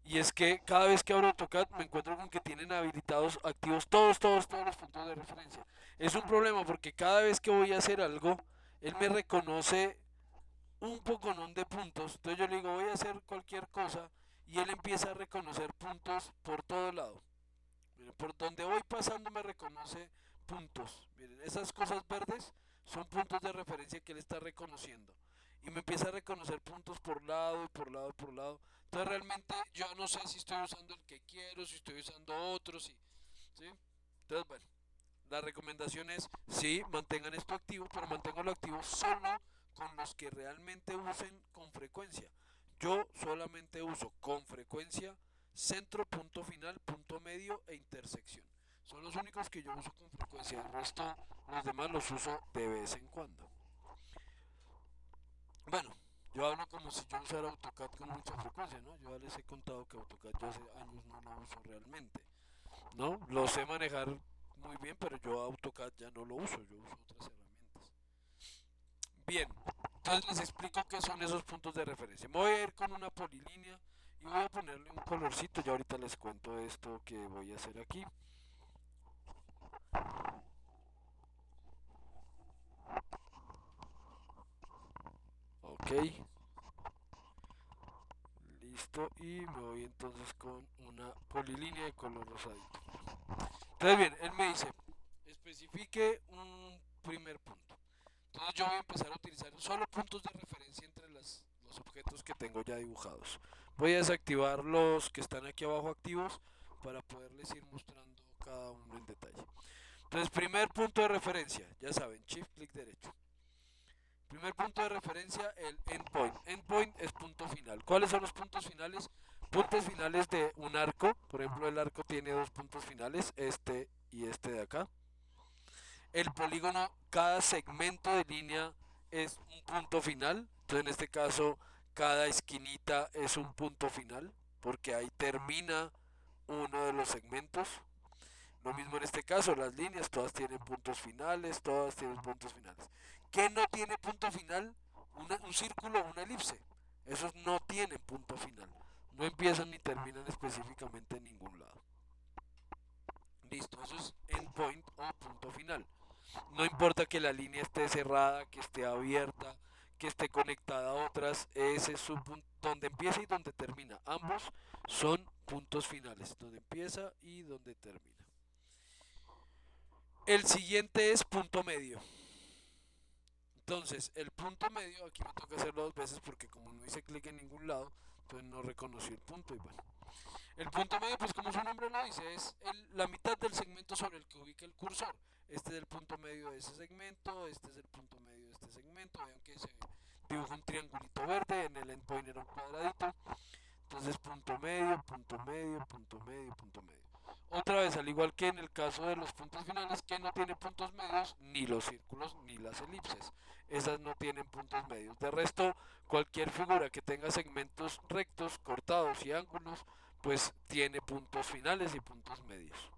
A: Y es que cada vez que abro AutoCAD me encuentro con que tienen habilitados, activos todos los puntos de referencia. Es un problema porque cada vez que voy a hacer algo, él me reconoce un poconón de puntos. Entonces yo le digo, voy a hacer cualquier cosa y él empieza a reconocer puntos por todo lado. Miren, por donde voy pasando me reconoce puntos. Miren, esas cosas verdes son puntos de referencia que él está reconociendo. Y me empieza a reconocer puntos por lado y por lado y por lado. Entonces realmente yo no sé si estoy usando el que quiero, si estoy usando otro, si, ¿sí? Entonces bueno, la recomendación es, sí, mantengan esto activo, pero manténganlo activo solo con los que realmente usen con frecuencia. Yo solamente uso con frecuencia centro, punto final, punto medio e intersección. Son los únicos que yo uso con frecuencia. El resto, los demás los uso de vez en cuando. Bueno, yo hablo como si yo usara AutoCAD con mucha frecuencia, ¿no? Yo ya les he contado que AutoCAD yo hace años no lo uso realmente, ¿no? Lo sé manejar muy bien, pero yo AutoCAD ya no lo uso, yo uso otras herramientas. Bien, entonces les explico qué son esos puntos de referencia. Me voy a ir con una polilínea y voy a ponerle un colorcito. Ya ahorita les cuento esto que voy a hacer aquí. Ok, listo. Y me voy entonces con una polilínea de color rosadito. Entonces bien, él me dice, especifique un primer punto. Entonces yo voy a empezar a utilizar solo puntos de referencia entre los objetos que tengo ya dibujados. Voy a desactivar los que están aquí abajo activos para poderles ir mostrando cada uno en detalle. Entonces, primer punto de referencia, ya saben, shift clic derecho. Primer punto de referencia, el endpoint. Endpoint es punto final. ¿Cuáles son los puntos finales? Puntos finales de un arco. Por ejemplo, el arco tiene dos puntos finales, este y este de acá. El polígono, cada segmento de línea es un punto final. Entonces, en este caso, cada esquinita es un punto final, porque ahí termina uno de los segmentos. Lo mismo en este caso, las líneas todas tienen puntos finales, todas tienen puntos finales. ¿Qué no tiene punto final? Un círculo o una elipse. Esos no tienen punto final. No empiezan ni terminan específicamente en ningún lado. Listo, eso es endpoint o punto final. No importa que la línea esté cerrada, que esté abierta, que esté conectada a otras, ese es su punto, donde empieza y donde termina. Ambos son puntos finales, donde empieza y donde termina. El siguiente es punto medio. Entonces, el punto medio, aquí me toca hacerlo dos veces porque como no hice clic en ningún lado, entonces no reconocí el punto y bueno. El punto medio, pues como su nombre lo dice, es la mitad del segmento sobre el que ubica el cursor. Este es el punto medio de ese segmento, este es el punto medio de este segmento. Vean que se dibuja un triangulito verde, en el endpoint era un cuadradito. Entonces punto medio, punto medio, punto medio, punto medio. Otra vez, al igual que en el caso de los puntos finales, que no tiene puntos medios, ni los círculos ni las elipses. Esas no tienen puntos medios. De resto, cualquier figura que tenga segmentos rectos, cortados y ángulos, pues tiene puntos finales y puntos medios.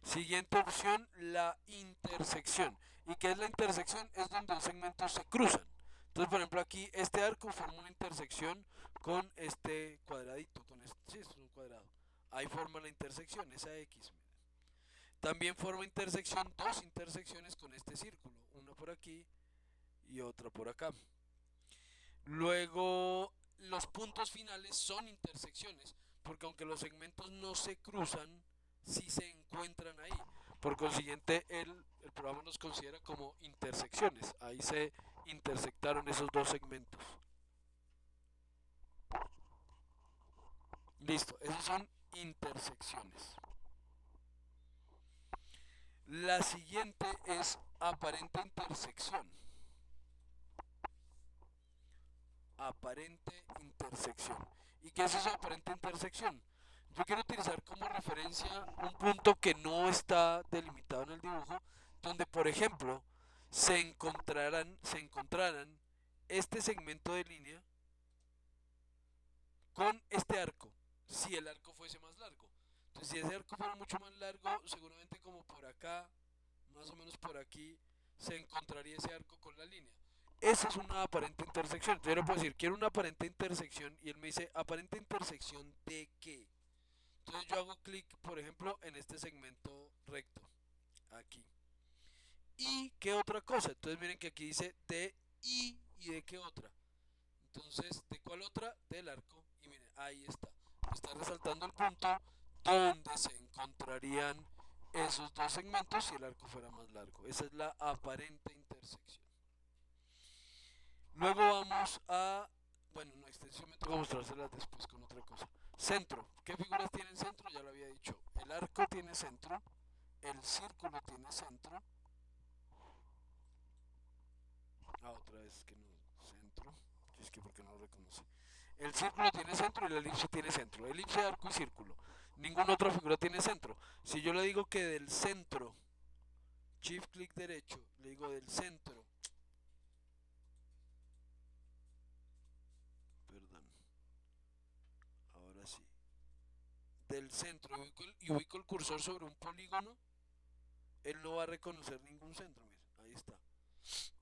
A: Siguiente opción, la intersección. ¿Y qué es la intersección? Es donde dos segmentos se cruzan. Entonces, por ejemplo, aquí este arco forma una intersección con este cuadradito, con este, sí, es un cuadrado. Ahí forma la intersección, esa X. Miren. También forma intersección, dos intersecciones con este círculo, una por aquí y otra por acá. Luego, los puntos finales son intersecciones, porque aunque los segmentos no se cruzan, sí se encuentran ahí. Por consiguiente, el programa los considera como intersecciones. Ahí se intersectaron esos dos segmentos. Listo, esos son intersecciones. La siguiente es aparente intersección. Aparente intersección. ¿Y qué es eso de aparente intersección? Yo quiero utilizar como referencia un punto que no está delimitado en el dibujo, donde por ejemplo se encontraran este segmento de línea con este arco, si el arco fuese más largo. Entonces, si ese arco fuera mucho más largo, seguramente como por acá, más o menos por aquí, se encontraría ese arco con la línea. esa es una aparente intersección. Entonces yo le puedo decir, quiero una aparente intersección y él me dice, ¿aparente intersección de qué? Entonces yo hago clic, por ejemplo, en este segmento recto, aquí. ¿Y qué otra cosa? Entonces miren que aquí dice de y de qué otra. Entonces, ¿de cuál otra? Del arco. Y miren, ahí está. Está resaltando el punto donde se encontrarían esos dos segmentos si el arco fuera más largo. Esa es la aparente intersección. Luego vamos a... Bueno, no, extensión me toca mostrárselas después con otra cosa. Centro. ¿Qué figuras tienen centro? Ya lo había dicho. El arco tiene centro. El círculo tiene centro. Ah, otra vez que no. Centro. Es que porque no lo reconoce. El círculo tiene centro y la elipse tiene centro. Elipse, arco y círculo. Ninguna otra figura tiene centro. Si yo le digo que del centro, shift clic derecho, le digo del centro. Perdón. Ahora sí. Del centro y ubico el cursor sobre un polígono, él no va a reconocer ningún centro. Mira, ahí está.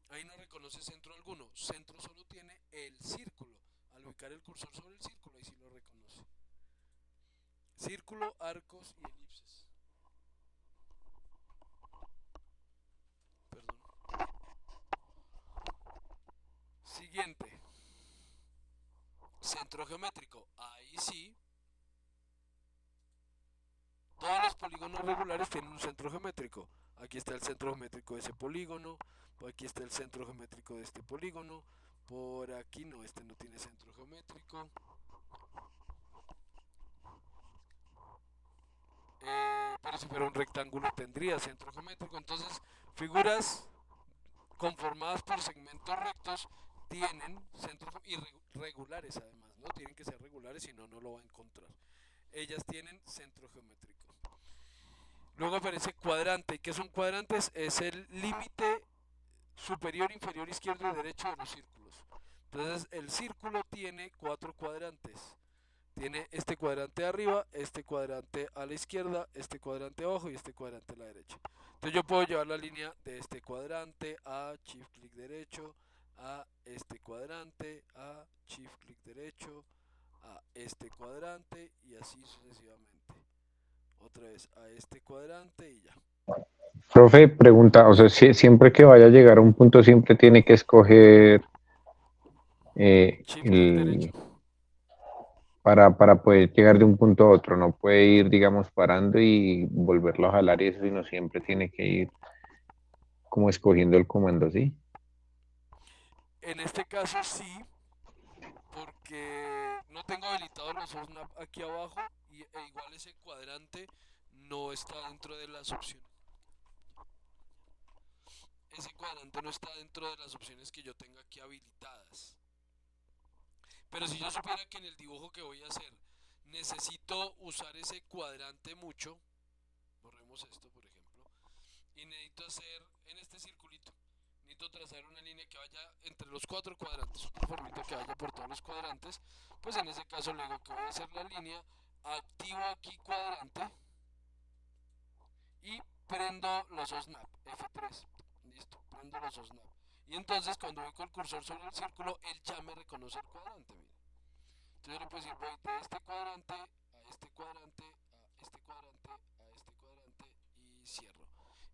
A: Ahí no reconoce centro alguno. Centro solo tiene el círculo. Al ubicar el cursor sobre el círculo, ahí sí lo reconoce. Círculo, arcos y elipses. Perdón. Siguiente. Centro geométrico. Ahí sí. Todos los polígonos regulares tienen un centro geométrico. Aquí está el centro geométrico de ese polígono. Por aquí está el centro geométrico de este polígono. Por aquí no, este no tiene centro geométrico. Pero si fuera un rectángulo tendría centro geométrico. Entonces, figuras conformadas por segmentos rectos tienen centros irregulares además, ¿no? Tienen que ser regulares, si no, no lo va a encontrar. Ellas tienen centro geométrico. Luego aparece cuadrante. ¿Qué son cuadrantes? Es el límite superior, inferior, izquierdo y derecho de los círculos. Entonces, el círculo tiene 4 cuadrantes. Tiene este cuadrante arriba, este cuadrante a la izquierda, este cuadrante abajo y este cuadrante a la derecha. Entonces yo puedo llevar la línea de este cuadrante a shift clic derecho, a este cuadrante, a shift clic derecho, a este cuadrante y así sucesivamente. Otra vez a este cuadrante y ya.
F: Profe, pregunta, o sea, siempre que vaya a llegar a un punto, siempre tiene que escoger
A: Shift clic derecho.
F: el, para poder llegar de un punto a otro. No puede ir, digamos, parando y volverlo a jalar y eso, sino siempre tiene que ir como escogiendo el comando, ¿sí?
A: En este caso sí, porque no tengo habilitado los snap aquí abajo e igual ese cuadrante no está dentro de las opciones. Ese cuadrante no está dentro de las opciones que yo tenga aquí habilitadas. Pero si yo supiera que en el dibujo que voy a hacer necesito usar ese cuadrante mucho, borremos esto por ejemplo, y necesito hacer en este circulito, necesito trazar una línea que vaya entre los 4 cuadrantes, una formita que vaya por todos los cuadrantes, pues en ese caso le digo que voy a hacer la línea, activo aquí cuadrante y prendo los snap, F3, listo, prendo los snap. Y entonces cuando voy con el cursor sobre el círculo, él ya me reconoce el cuadrante, mira. Entonces yo le puedo decir, voy de este cuadrante a este cuadrante, a este cuadrante, a este cuadrante y cierro.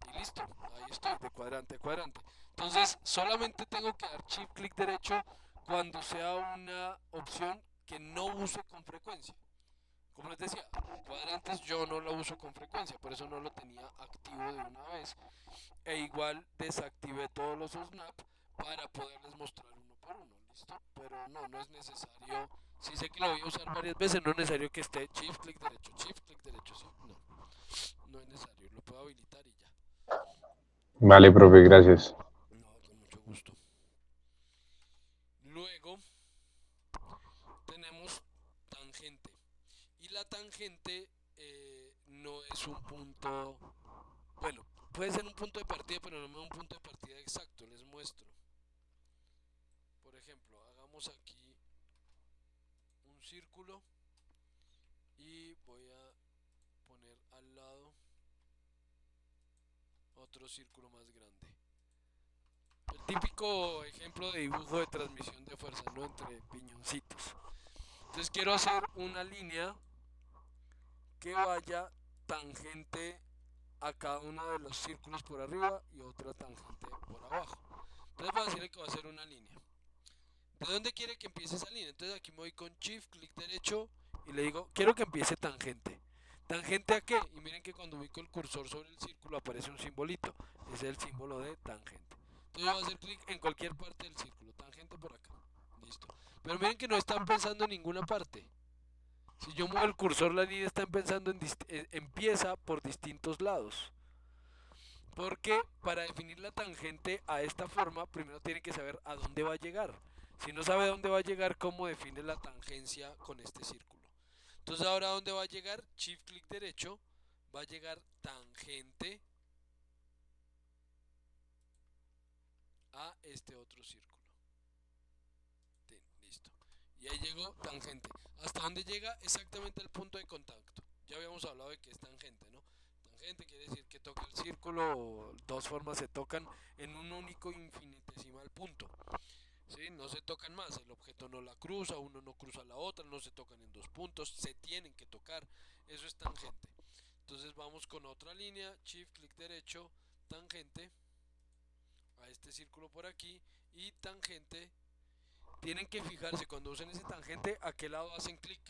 A: Y listo, ahí estoy, de cuadrante a cuadrante. Entonces solamente tengo que dar shift clic derecho cuando sea una opción que no use con frecuencia. Como les decía, cuadrantes yo no lo uso con frecuencia, por eso no lo tenía activo de una vez. E igual desactivé todos los snap para poderles mostrar uno por uno, ¿listo? Pero no, no es necesario. Si sé que lo voy a usar varias veces, no es necesario que esté shift clic derecho, ¿sí? No, no es necesario, lo puedo habilitar y ya.
F: Vale, profe, gracias.
A: No, con mucho gusto. Luego tenemos tangente. Y la tangente no es un punto, bueno, puede ser un punto de partida, pero no me da un punto de partida exacto, les muestro. Por ejemplo, hagamos aquí un círculo y voy a poner al lado otro círculo más grande. típico ejemplo de dibujo de transmisión de fuerza, ¿no? Entre piñoncitos. Entonces quiero hacer una línea que vaya tangente a cada uno de los círculos por arriba y otra tangente por abajo. Entonces voy a decirle que va a hacer una línea. ¿De dónde quiere que empiece esa línea? Entonces aquí me voy con Shift, clic derecho y le digo, quiero que empiece tangente. ¿Tangente a qué? Y miren que cuando ubico el cursor sobre el círculo aparece un simbolito. Ese es el símbolo de tangente. Entonces voy a hacer clic en cualquier parte del círculo. Tangente por acá. Listo. Pero miren que no están pensando en ninguna parte. Si yo muevo el cursor, la línea está empezando empieza por distintos lados. Porque para definir la tangente a esta forma, primero tiene que saber a dónde va a llegar. Si no sabe a dónde va a llegar, ¿cómo define la tangencia con este círculo? Entonces ahora, ¿a dónde va a llegar? Shift clic derecho, va a llegar tangente a este otro círculo. Listo. Y ahí llegó tangente. ¿Hasta dónde llega? Exactamente el punto de contacto. Ya habíamos hablado de que es tangente, ¿no? Tangente quiere decir que toca el círculo, o dos formas se tocan en un único infinitesimal punto. ¿Sí? No se tocan más, el objeto no la cruza, uno no cruza la otra, no se tocan en dos puntos, se tienen que tocar, eso es tangente. Entonces vamos con otra línea, Shift clic derecho, tangente a este círculo por aquí y tangente. Tienen que fijarse cuando usen ese tangente a qué lado hacen clic,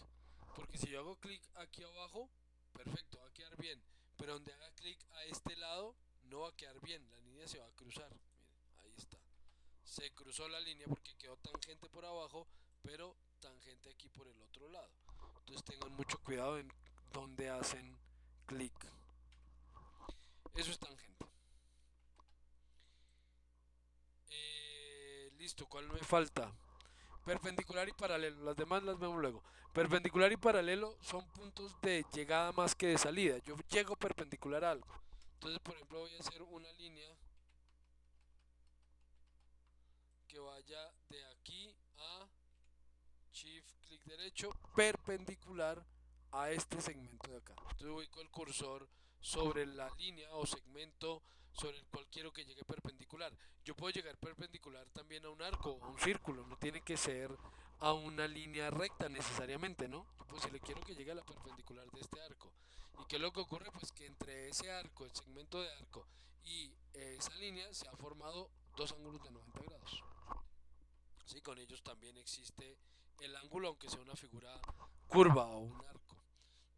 A: porque si yo hago clic aquí abajo, perfecto, va a quedar bien, pero donde haga clic a este lado no va a quedar bien, la línea se va a cruzar. Miren, ahí está, se cruzó la línea porque quedó tangente por abajo, pero tangente aquí por el otro lado. Entonces tengan mucho cuidado en donde hacen clic. Eso es tangente. Listo, ¿cuál me falta? Perpendicular y paralelo, las demás las vemos luego. Perpendicular y paralelo son puntos de llegada más que de salida. Yo llego perpendicular a algo. Entonces, por ejemplo, voy a hacer una línea que vaya de aquí a Shift clic derecho perpendicular a este segmento de acá. Entonces ubico el cursor sobre la línea o segmento sobre el cual quiero que llegue perpendicular. Yo puedo llegar perpendicular también a un arco o a un círculo, no tiene que ser a una línea recta necesariamente, ¿no? Pues si le quiero que llegue a la perpendicular de este arco. ¿Y qué es lo que ocurre? Pues que entre ese arco, el segmento de arco y esa línea se ha formado dos ángulos de 90 grados. ¿Sí? Con ellos también existe el ángulo, aunque sea una figura curva o un arco.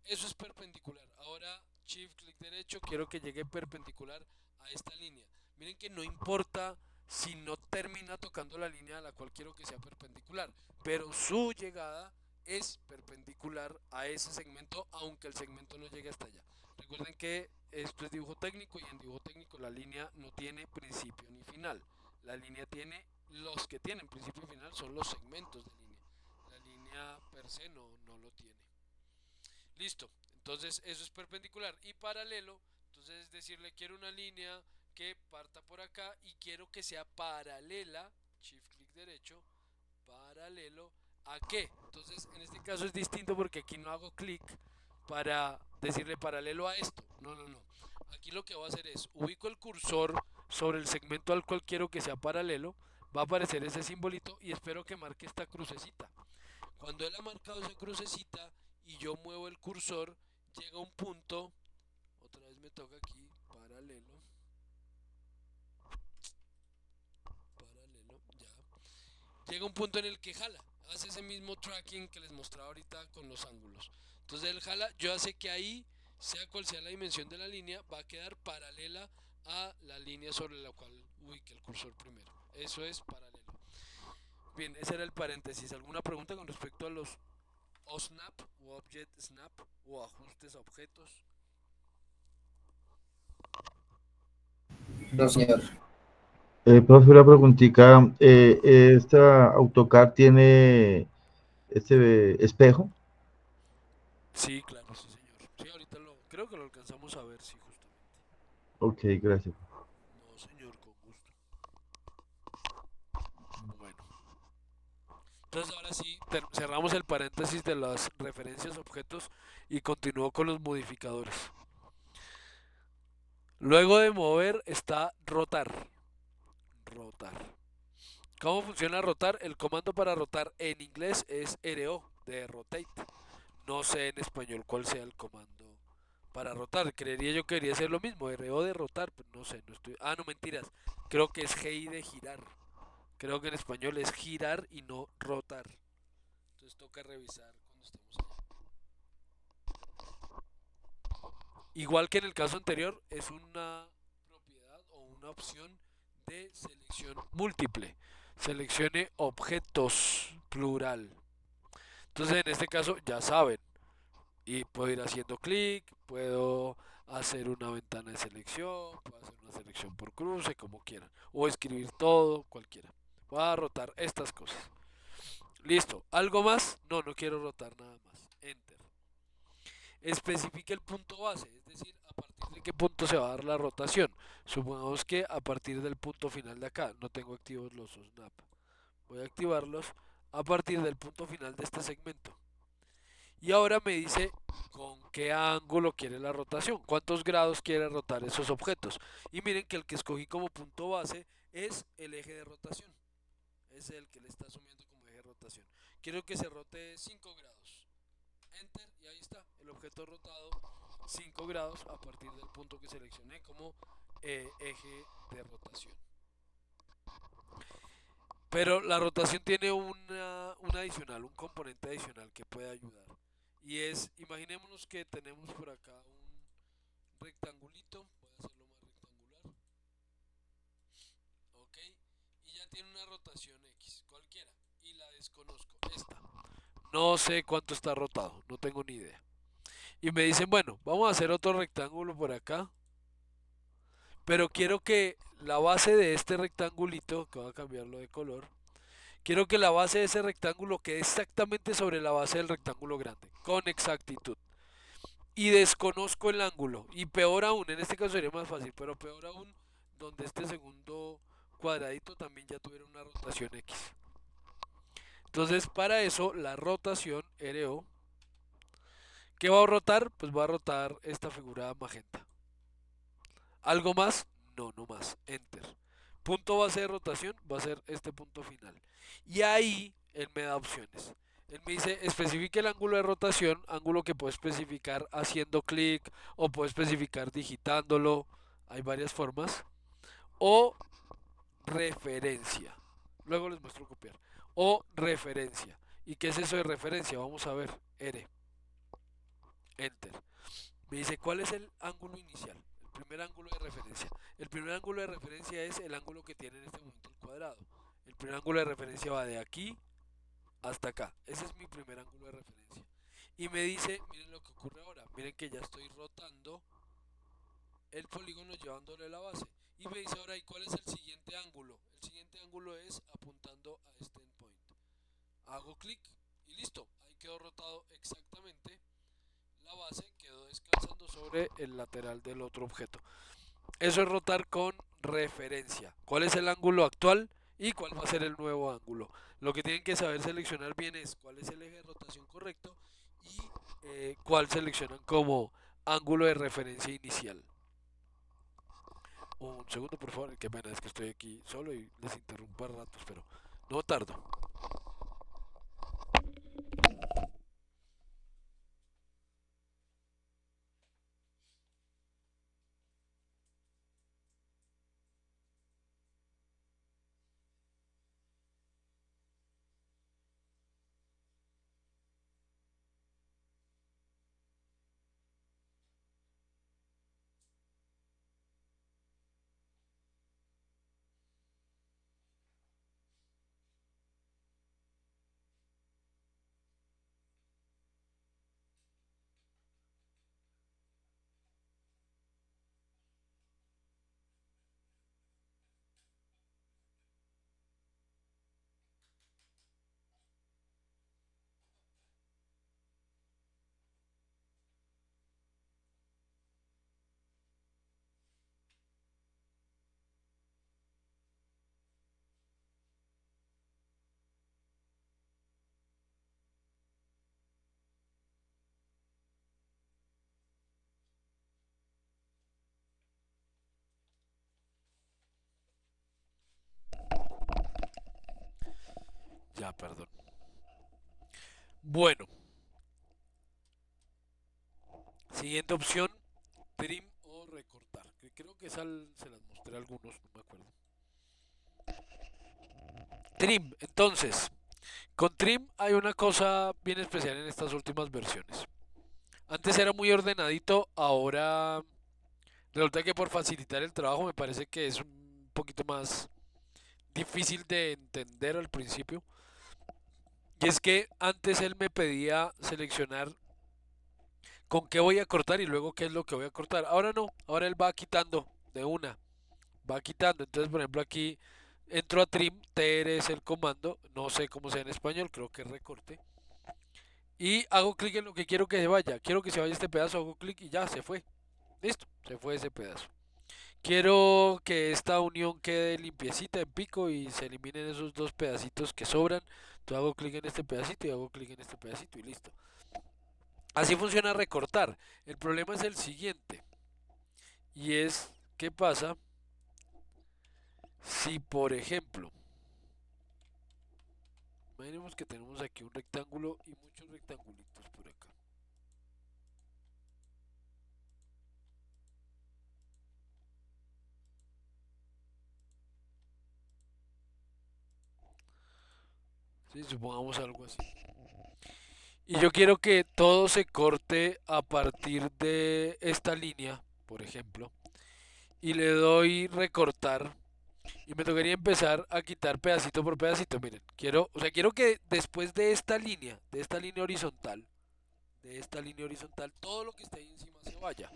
A: Eso es perpendicular. Ahora Shift clic derecho, quiero que llegue perpendicular a esta línea. Miren que no importa si no termina tocando la línea a la cual quiero que sea perpendicular, pero su llegada es perpendicular a ese segmento, aunque el segmento no llegue hasta allá. Recuerden que esto es dibujo técnico y en dibujo técnico la línea no tiene principio ni final. La línea tiene, los que tienen principio y final son los segmentos de línea. La línea per se no lo tiene. Listo, entonces eso es perpendicular. Y paralelo, entonces es decirle quiero una línea que parta por acá y quiero que sea paralela, Shift clic derecho, paralelo ¿a qué? Entonces en este caso es distinto porque aquí no hago clic para decirle paralelo a esto. No. Aquí lo que voy a hacer es ubico el cursor sobre el segmento al cual quiero que sea paralelo, va a aparecer ese simbolito y espero que marque esta crucecita. Cuando él ha marcado esa crucecita y yo muevo el cursor, llega un punto, otra vez me toca aquí, paralelo, ya. Llega un punto en el que jala, hace ese mismo tracking que les mostraba ahorita con los ángulos. Entonces él jala, yo hace que ahí, sea cual sea la dimensión de la línea, va a quedar paralela a la línea sobre la cual ubique el cursor primero. Eso es paralelo. Bien, ese era el paréntesis. ¿Alguna pregunta con respecto a los OSNAP o Object Snap o ajustes a objetos?
B: No, señor.
E: Profe, una preguntita. ¿Esta AutoCAD tiene este espejo?
A: Sí, claro, sí, señor. Sí, ahorita creo que lo alcanzamos a ver, sí, justamente.
E: Ok, gracias.
A: No, señor, con gusto. Bueno, entonces ahora sí, cerramos el paréntesis de las referencias a objetos y continúo con los modificadores. Luego de mover está rotar. rotar. ¿Cómo funciona rotar? El comando para rotar en inglés es RO de rotate. No sé en español cuál sea el comando para rotar. Creería yo que debería ser lo mismo, RO de rotar, pero no sé, no estoy. Ah, no, mentiras. Creo que es GI de girar. Creo que en español es girar y no rotar. Entonces toca revisar cuando estemos allá. Igual que en el caso anterior, es una propiedad o una opción de selección múltiple. Seleccione objetos, plural. Entonces en este caso ya saben. Y puedo ir haciendo clic, puedo hacer una ventana de selección, puedo hacer una selección por cruce, como quieran. O escribir todo, cualquiera. Voy a rotar estas cosas. Listo. ¿Algo más? No, no quiero rotar nada más. Enter. Especifique el punto base, es decir, a partir de qué punto se va a dar la rotación. Supongamos que a partir del punto final de acá, no tengo activos los snap. Voy a activarlos a partir del punto final de este segmento. Y ahora me dice con qué ángulo quiere la rotación, cuántos grados quiere rotar esos objetos. Y miren que el que escogí como punto base es el eje de rotación. Es el que le está asumiendo como eje de rotación. Quiero que se rote 5 grados. Enter y ahí está, el objeto rotado 5 grados a partir del punto que seleccioné como eje de rotación. Pero la rotación tiene un adicional, un componente adicional que puede ayudar. Y es, imaginémonos que tenemos por acá un rectangulito, voy a hacerlo más rectangular, ok, y ya tiene una rotación X, cualquiera, y la desconozco, esta. No sé cuánto está rotado, no tengo ni idea. Y me dicen, bueno, vamos a hacer otro rectángulo por acá, pero quiero que la base de este rectangulito, que voy a cambiarlo de color, quiero que la base de ese rectángulo quede exactamente sobre la base del rectángulo grande, con exactitud. Y desconozco el ángulo. Y peor aún, en este caso sería más fácil, pero peor aún, donde este segundo cuadradito también ya tuviera una rotación X. Entonces, para eso, la rotación RO, ¿qué va a rotar? Pues va a rotar esta figura magenta. ¿Algo más? No, no más. Enter. Punto base de rotación va a ser este punto final. Y ahí él me da opciones. Él me dice, especifique el ángulo de rotación, ángulo que puedo especificar haciendo clic o puedo especificar digitándolo. Hay varias formas. O referencia. Luego les muestro copiar. O referencia. ¿Y qué es eso de referencia? Vamos a ver. R. Enter. Me dice, ¿cuál es el ángulo inicial? El primer ángulo de referencia. El primer ángulo de referencia es el ángulo que tiene en este momento el cuadrado. El primer ángulo de referencia va de aquí hasta acá. Ese es mi primer ángulo de referencia. Y me dice, miren lo que ocurre ahora. Miren que ya estoy rotando el polígono llevándole la base. Y me dice ahora, ¿y cuál es el siguiente ángulo? El siguiente ángulo es apuntando a este endpoint. Hago clic y listo. Ahí quedó rotado exactamente. La base quedó descansando sobre el lateral del otro objeto. Eso es rotar con referencia. ¿Cuál es el ángulo actual y cuál va a ser el nuevo ángulo? Lo que tienen que saber seleccionar bien es cuál es el eje de rotación correcto y cuál seleccionan como ángulo de referencia inicial. Un segundo, por favor. Qué pena, es que estoy aquí solo y les interrumpo a ratos, pero no tardo. perdón. Bueno, siguiente opción, trim o recortar. Creo que se las mostré a algunos, no me acuerdo. Trim, entonces, con trim hay una cosa bien especial en estas últimas versiones. Antes era muy ordenadito, ahora resulta que por facilitar el trabajo me parece que es un poquito más difícil de entender al principio. Y es que antes él me pedía seleccionar con qué voy a cortar y luego qué es lo que voy a cortar. Ahora no, ahora él va quitando de una, va quitando. Entonces, por ejemplo, aquí entro a trim, tr es el comando, no sé cómo sea en español, creo que es recorte. Y hago clic en lo que quiero que se vaya. Quiero que se vaya este pedazo, hago clic y ya se fue. Listo, se fue ese pedazo. Quiero que esta unión quede limpiecita en pico y se eliminen esos dos pedacitos que sobran. Entonces hago clic en este pedacito y hago clic en este pedacito y listo. Así funciona recortar. El problema es el siguiente. Y es, ¿qué pasa si, por ejemplo, imaginemos que tenemos aquí un rectángulo y muchos rectangulitos por acá? Sí, supongamos algo así. Y yo quiero que todo se corte a partir de esta línea, por ejemplo. Y le doy recortar. Y me tocaría empezar a quitar pedacito por pedacito. Miren, quiero que después de esta línea horizontal, todo lo que esté ahí encima se vaya.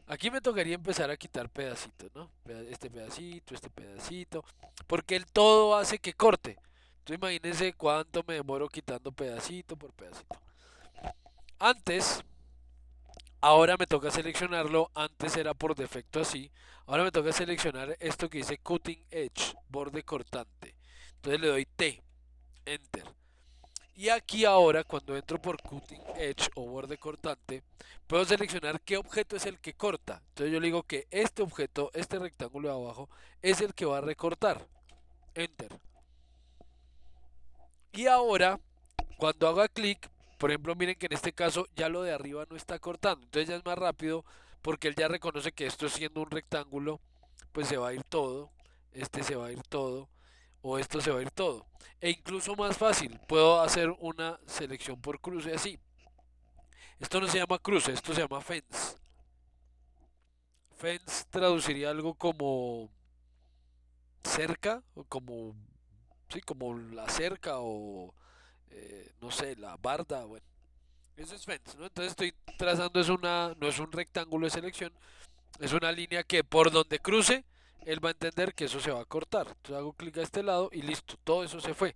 A: Aquí me tocaría empezar a quitar pedacitos, ¿no? Este pedacito, porque el todo hace que corte. Entonces imagínense cuánto me demoro quitando pedacito por pedacito. Antes, ahora me toca seleccionarlo, antes era por defecto así, ahora me toca seleccionar esto que dice Cutting Edge, borde cortante. Entonces le doy T, Enter. Y aquí ahora, cuando entro por Cutting Edge o borde cortante, puedo seleccionar qué objeto es el que corta. Entonces yo le digo que este objeto, este rectángulo de abajo, es el que va a recortar. Enter. Y ahora, cuando haga clic, por ejemplo, miren que en este caso ya lo de arriba no está cortando. Entonces ya es más rápido porque él ya reconoce que esto siendo un rectángulo, pues se va a ir todo. Este se va a ir todo. O esto se va a ir todo. E incluso más fácil, puedo hacer una selección por cruce así. Esto no se llama cruce, esto se llama fence. Fence traduciría algo como cerca, o como, sí, como la cerca o no sé, la barda, bueno. Eso es fence, ¿no? Entonces estoy trazando no es un rectángulo de selección, es una línea que por donde cruce, él va a entender que eso se va a cortar. Entonces hago clic a este lado y listo, todo eso se fue.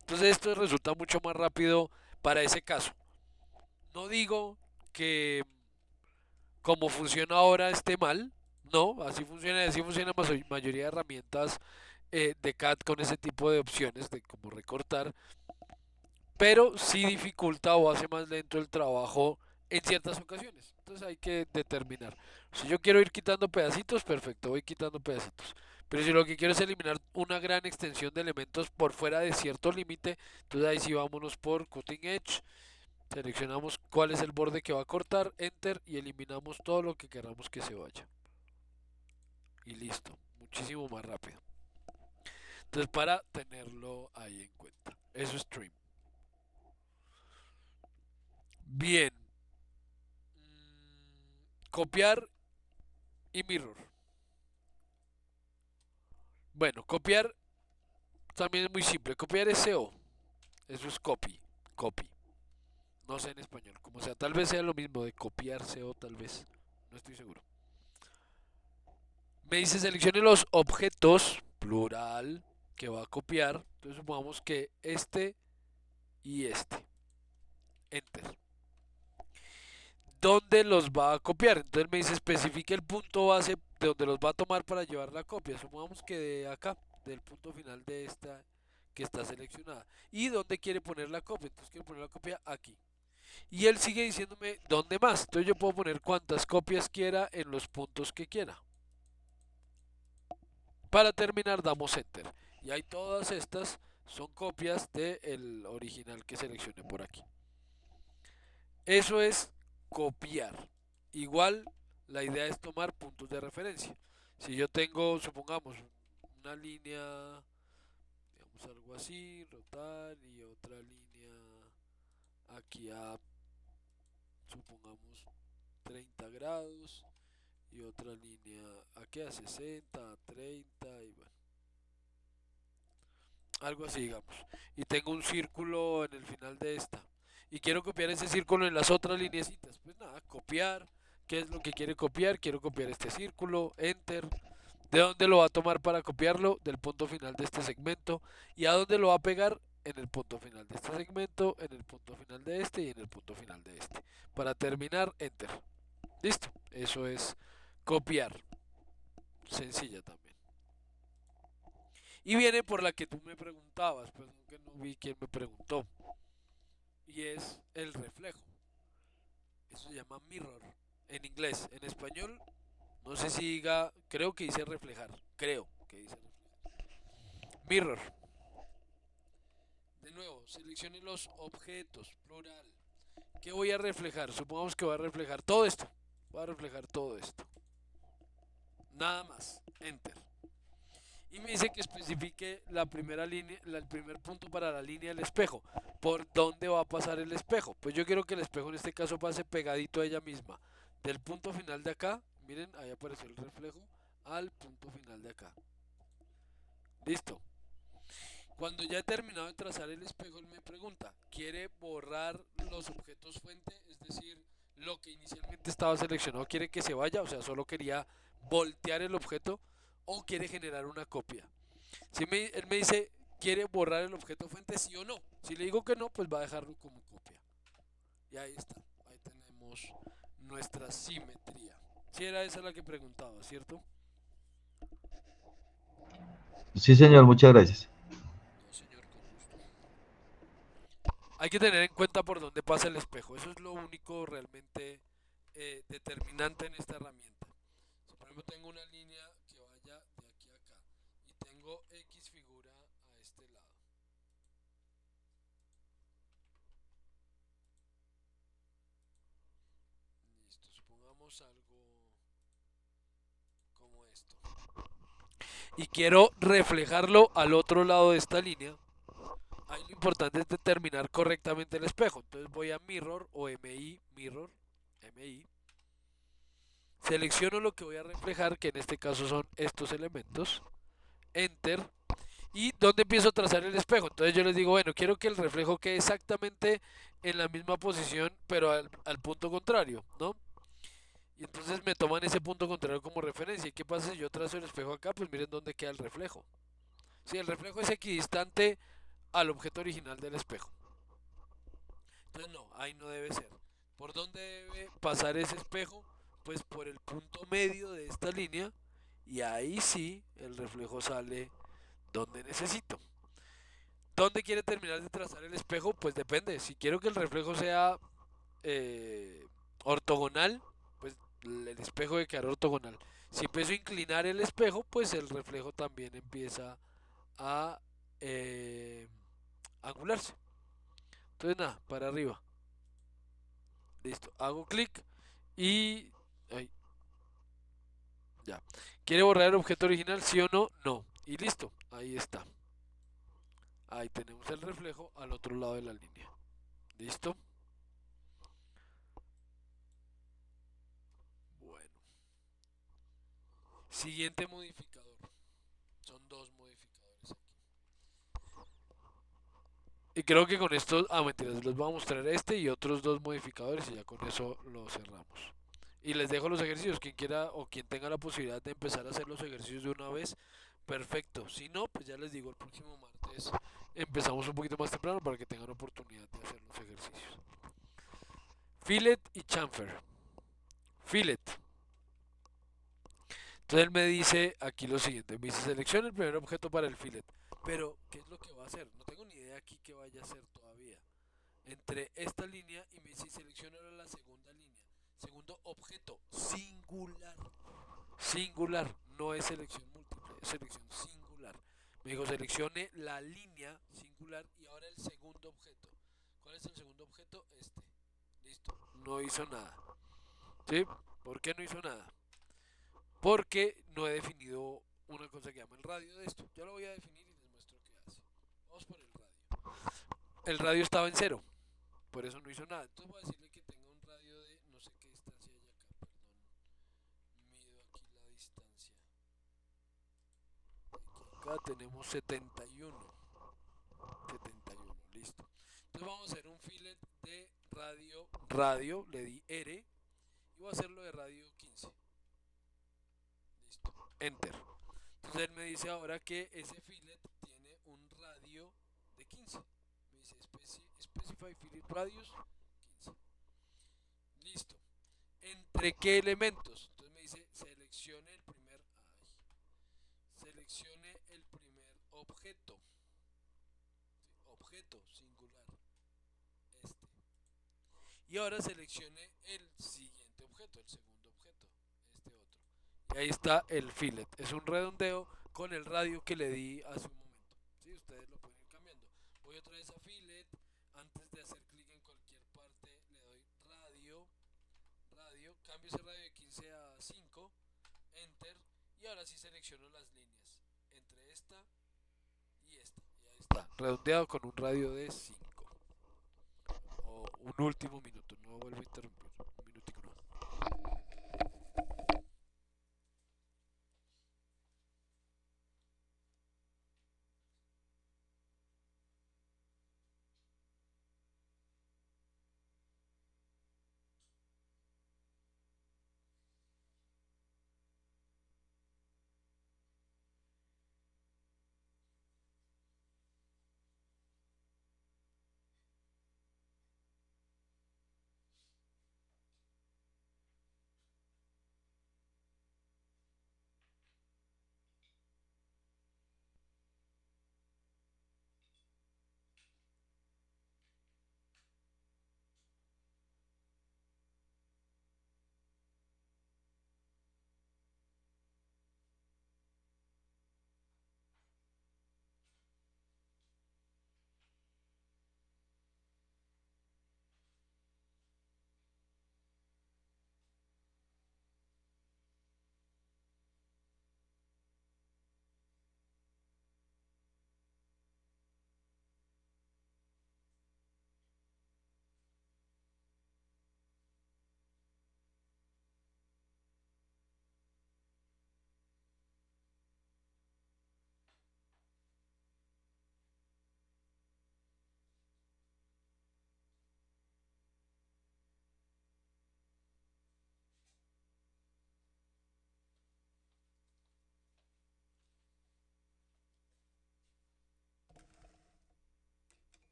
A: Entonces esto resulta mucho más rápido para ese caso. No digo que como funciona ahora esté mal, no, así funciona la mayoría de herramientas de CAD con ese tipo de opciones de como recortar, pero sí dificulta o hace más lento el trabajo en ciertas ocasiones. Entonces hay que determinar. Si yo quiero ir quitando pedacitos, perfecto, voy quitando pedacitos. Pero si lo que quiero es eliminar una gran extensión de elementos por fuera de cierto límite, entonces ahí sí vámonos por Cutting Edge. Seleccionamos cuál es el borde que va a cortar, Enter y eliminamos todo lo que queramos que se vaya. Y listo, muchísimo más rápido. Entonces para tenerlo ahí en cuenta. Eso es Trim. Bien. Copiar y mirror. Bueno, copiar también es muy simple. Copiar es CO. Eso es copy. Copy. No sé en español. Como sea, tal vez sea lo mismo de copiar CO, tal vez. No estoy seguro. Me dice seleccione los objetos, plural, que va a copiar. Entonces supongamos que este y este. Enter. ¿Dónde los va a copiar? Entonces me dice especifique el punto base de donde los va a tomar para llevar la copia. Supongamos que de acá, del punto final de esta que está seleccionada. ¿Y dónde quiere poner la copia? Entonces quiero poner la copia aquí. Y él sigue diciéndome dónde más. Entonces yo puedo poner cuantas copias quiera en los puntos que quiera. Para terminar damos Enter. Y hay todas estas son copias del original que seleccioné por aquí. Eso es copiar. Igual la idea es tomar puntos de referencia. Si yo tengo, supongamos, una línea, digamos algo así, rotar y otra línea aquí a, supongamos, 30 grados y otra línea aquí a 60, a 30 y bueno, algo así digamos. Y tengo un círculo en el final de esta. Y quiero copiar ese círculo en las otras lineecitas. Pues nada, copiar. ¿Qué es lo que quiere copiar? Quiero copiar este círculo, enter. ¿De dónde lo va a tomar para copiarlo? Del punto final de este segmento. ¿Y a dónde lo va a pegar? En el punto final de este segmento, en el punto final de este y en el punto final de este. Para terminar, enter. Listo. Eso es copiar. Sencilla también. Y viene por la que tú me preguntabas, pues que no vi quién me preguntó. Y es el reflejo. Eso se llama mirror en inglés. En español, no sé si diga, creo que dice reflejar. Creo que dice reflejar. Mirror. De nuevo, seleccione los objetos, plural. ¿Qué voy a reflejar? Supongamos que voy a reflejar todo esto. Voy a reflejar todo esto. Nada más. Enter. Y me dice que especifique la primera línea, el primer punto para la línea del espejo. ¿Por dónde va a pasar el espejo? Pues yo quiero que el espejo en este caso pase pegadito a ella misma. Del punto final de acá, miren, ahí apareció el reflejo, al punto final de acá. Listo. Cuando ya he terminado de trazar el espejo, él me pregunta, ¿quiere borrar los objetos fuente? Es decir, lo que inicialmente estaba seleccionado, ¿quiere que se vaya? O sea, solo quería voltear el objeto o quiere generar una copia. Si él me dice, ¿quiere borrar el objeto fuente, sí o no? Si le digo que no, pues va a dejarlo como copia. Y ahí está, ahí tenemos nuestra simetría. Si era esa la que preguntaba, ¿cierto?
E: Sí, señor, muchas gracias.
A: No, señor, con gusto. Hay que tener en cuenta por dónde pasa el espejo. Eso es lo único realmente determinante en esta herramienta. Si por ejemplo tengo una línea que vaya de aquí a acá y tengo X figura a este lado. Listo, supongamos algo como esto. Y quiero reflejarlo al otro lado de esta línea. Ahí lo importante es determinar correctamente el espejo. Entonces voy a Mirror o MI, Mirror, MI. Selecciono lo que voy a reflejar, que en este caso son estos elementos. Enter. ¿Y dónde empiezo a trazar el espejo? Entonces yo les digo, bueno, quiero que el reflejo quede exactamente en la misma posición, pero al punto contrario, ¿no? Y entonces me toman ese punto contrario como referencia. ¿Y qué pasa si yo trazo el espejo acá? Pues miren dónde queda el reflejo. Si el reflejo es equidistante al objeto original del espejo. Entonces no, ahí no debe ser. ¿Por dónde debe pasar ese espejo? Pues por el punto medio de esta línea. Y ahí sí el reflejo sale donde necesito. ¿Dónde quiere terminar de trazar el espejo? Pues depende. Si quiero que el reflejo sea ortogonal, pues el espejo debe quedar ortogonal. Si empiezo a inclinar el espejo, pues el reflejo también empieza a angularse. Entonces nada, para arriba. Listo. Hago clic y... Ay, ya. ¿Quiere borrar el objeto original? ¿Sí o no? No. Y listo. Ahí está. Ahí tenemos el reflejo al otro lado de la línea. ¿Listo? Bueno. Siguiente modificador. Son dos modificadores aquí. Y creo que con estos, mentiras, les voy a mostrar este y otros dos modificadores y ya con eso lo cerramos. Y les dejo los ejercicios, quien quiera o quien tenga la posibilidad de empezar a hacer los ejercicios de una vez, perfecto. Si no, pues ya les digo, el próximo martes empezamos un poquito más temprano para que tengan oportunidad de hacer los ejercicios. Fillet y chamfer. Fillet. Entonces él me dice aquí lo siguiente, me dice selecciona el primer objeto para el fillet. Pero, ¿qué es lo que va a hacer? No tengo ni idea aquí qué vaya a hacer todavía. Entre esta línea y me dice selecciona la segunda línea. Segundo objeto, singular. Singular, no es selección múltiple, es selección singular. Me dijo seleccione la línea singular y ahora el segundo objeto. ¿Cuál es el segundo objeto? Este. Listo. No hizo nada. ¿Sí? ¿Por qué no hizo nada? Porque no he definido una cosa que llama el radio de esto. Ya lo voy a definir y les muestro qué hace. Vamos por el radio. El radio estaba en cero, por eso no hizo nada. Entonces voy a decirle que tenga un radio de no sé qué distancia hay acá, perdón. Mido aquí la distancia. Acá tenemos 71. 71, listo. Entonces vamos a hacer un fillet de radio, le di R y voy a hacerlo de radio 15. Listo, enter. Entonces él me dice ahora que ese fillet tiene un radio de 15. Me dice specify fillet radius 15. Listo. ¿Entre qué elementos? Entonces me dice seleccione el primer seleccione el primer objeto. Sí, objeto singular. Este. Y ahora seleccione el siguiente objeto, el segundo objeto, este otro. Y ahí está el fillet. Es un redondeo con el radio que le di hace un momento. ¿Sí? Ustedes lo pueden ir cambiando. Voy otra vez a fillet. Antes de hacer clic en cualquier parte le doy radio, cambio ese radio de 15 a 5, enter. Y ahora sí selecciono las líneas entre esta y esta. Y ahí está. Redondeado con un radio de 5. O un último minuto. No vuelvo a interrumpir. Un minutico no.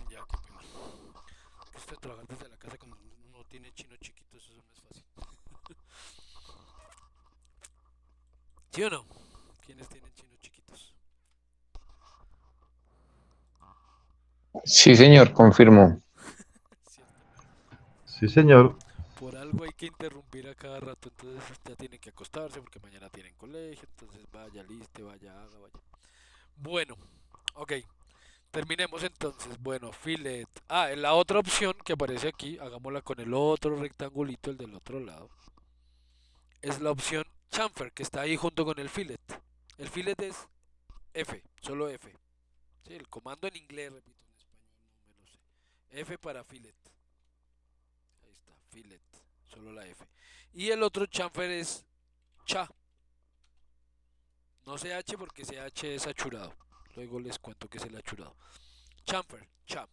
A: Ya, qué pena. Esto de trabajar desde la casa cuando uno tiene chinos chiquitos, eso no es fácil. ¿Sí o no? ¿Quiénes tienen chinos chiquitos?
F: Sí, señor, confirmo.
A: ¿Cierto?
E: Sí, señor.
A: Por algo hay que interrumpir a cada rato, entonces ya tienen que acostarse porque mañana tienen colegio, entonces vaya, liste, vaya, haga, vaya. Bueno, ok, terminemos entonces. Bueno, fillet. Ah, la otra opción que aparece aquí, hagámosla con el otro rectangulito, el del otro lado, es la opción chamfer, que está ahí junto con el fillet. El fillet es F, solo F. Sí, el comando en inglés, repito, en español no me lo sé. F para fillet. Ahí está, fillet, solo la F. Y el otro chamfer es cha. No CH porque CH es achurado. Luego les cuento que es el achurado. Chamfer, cha.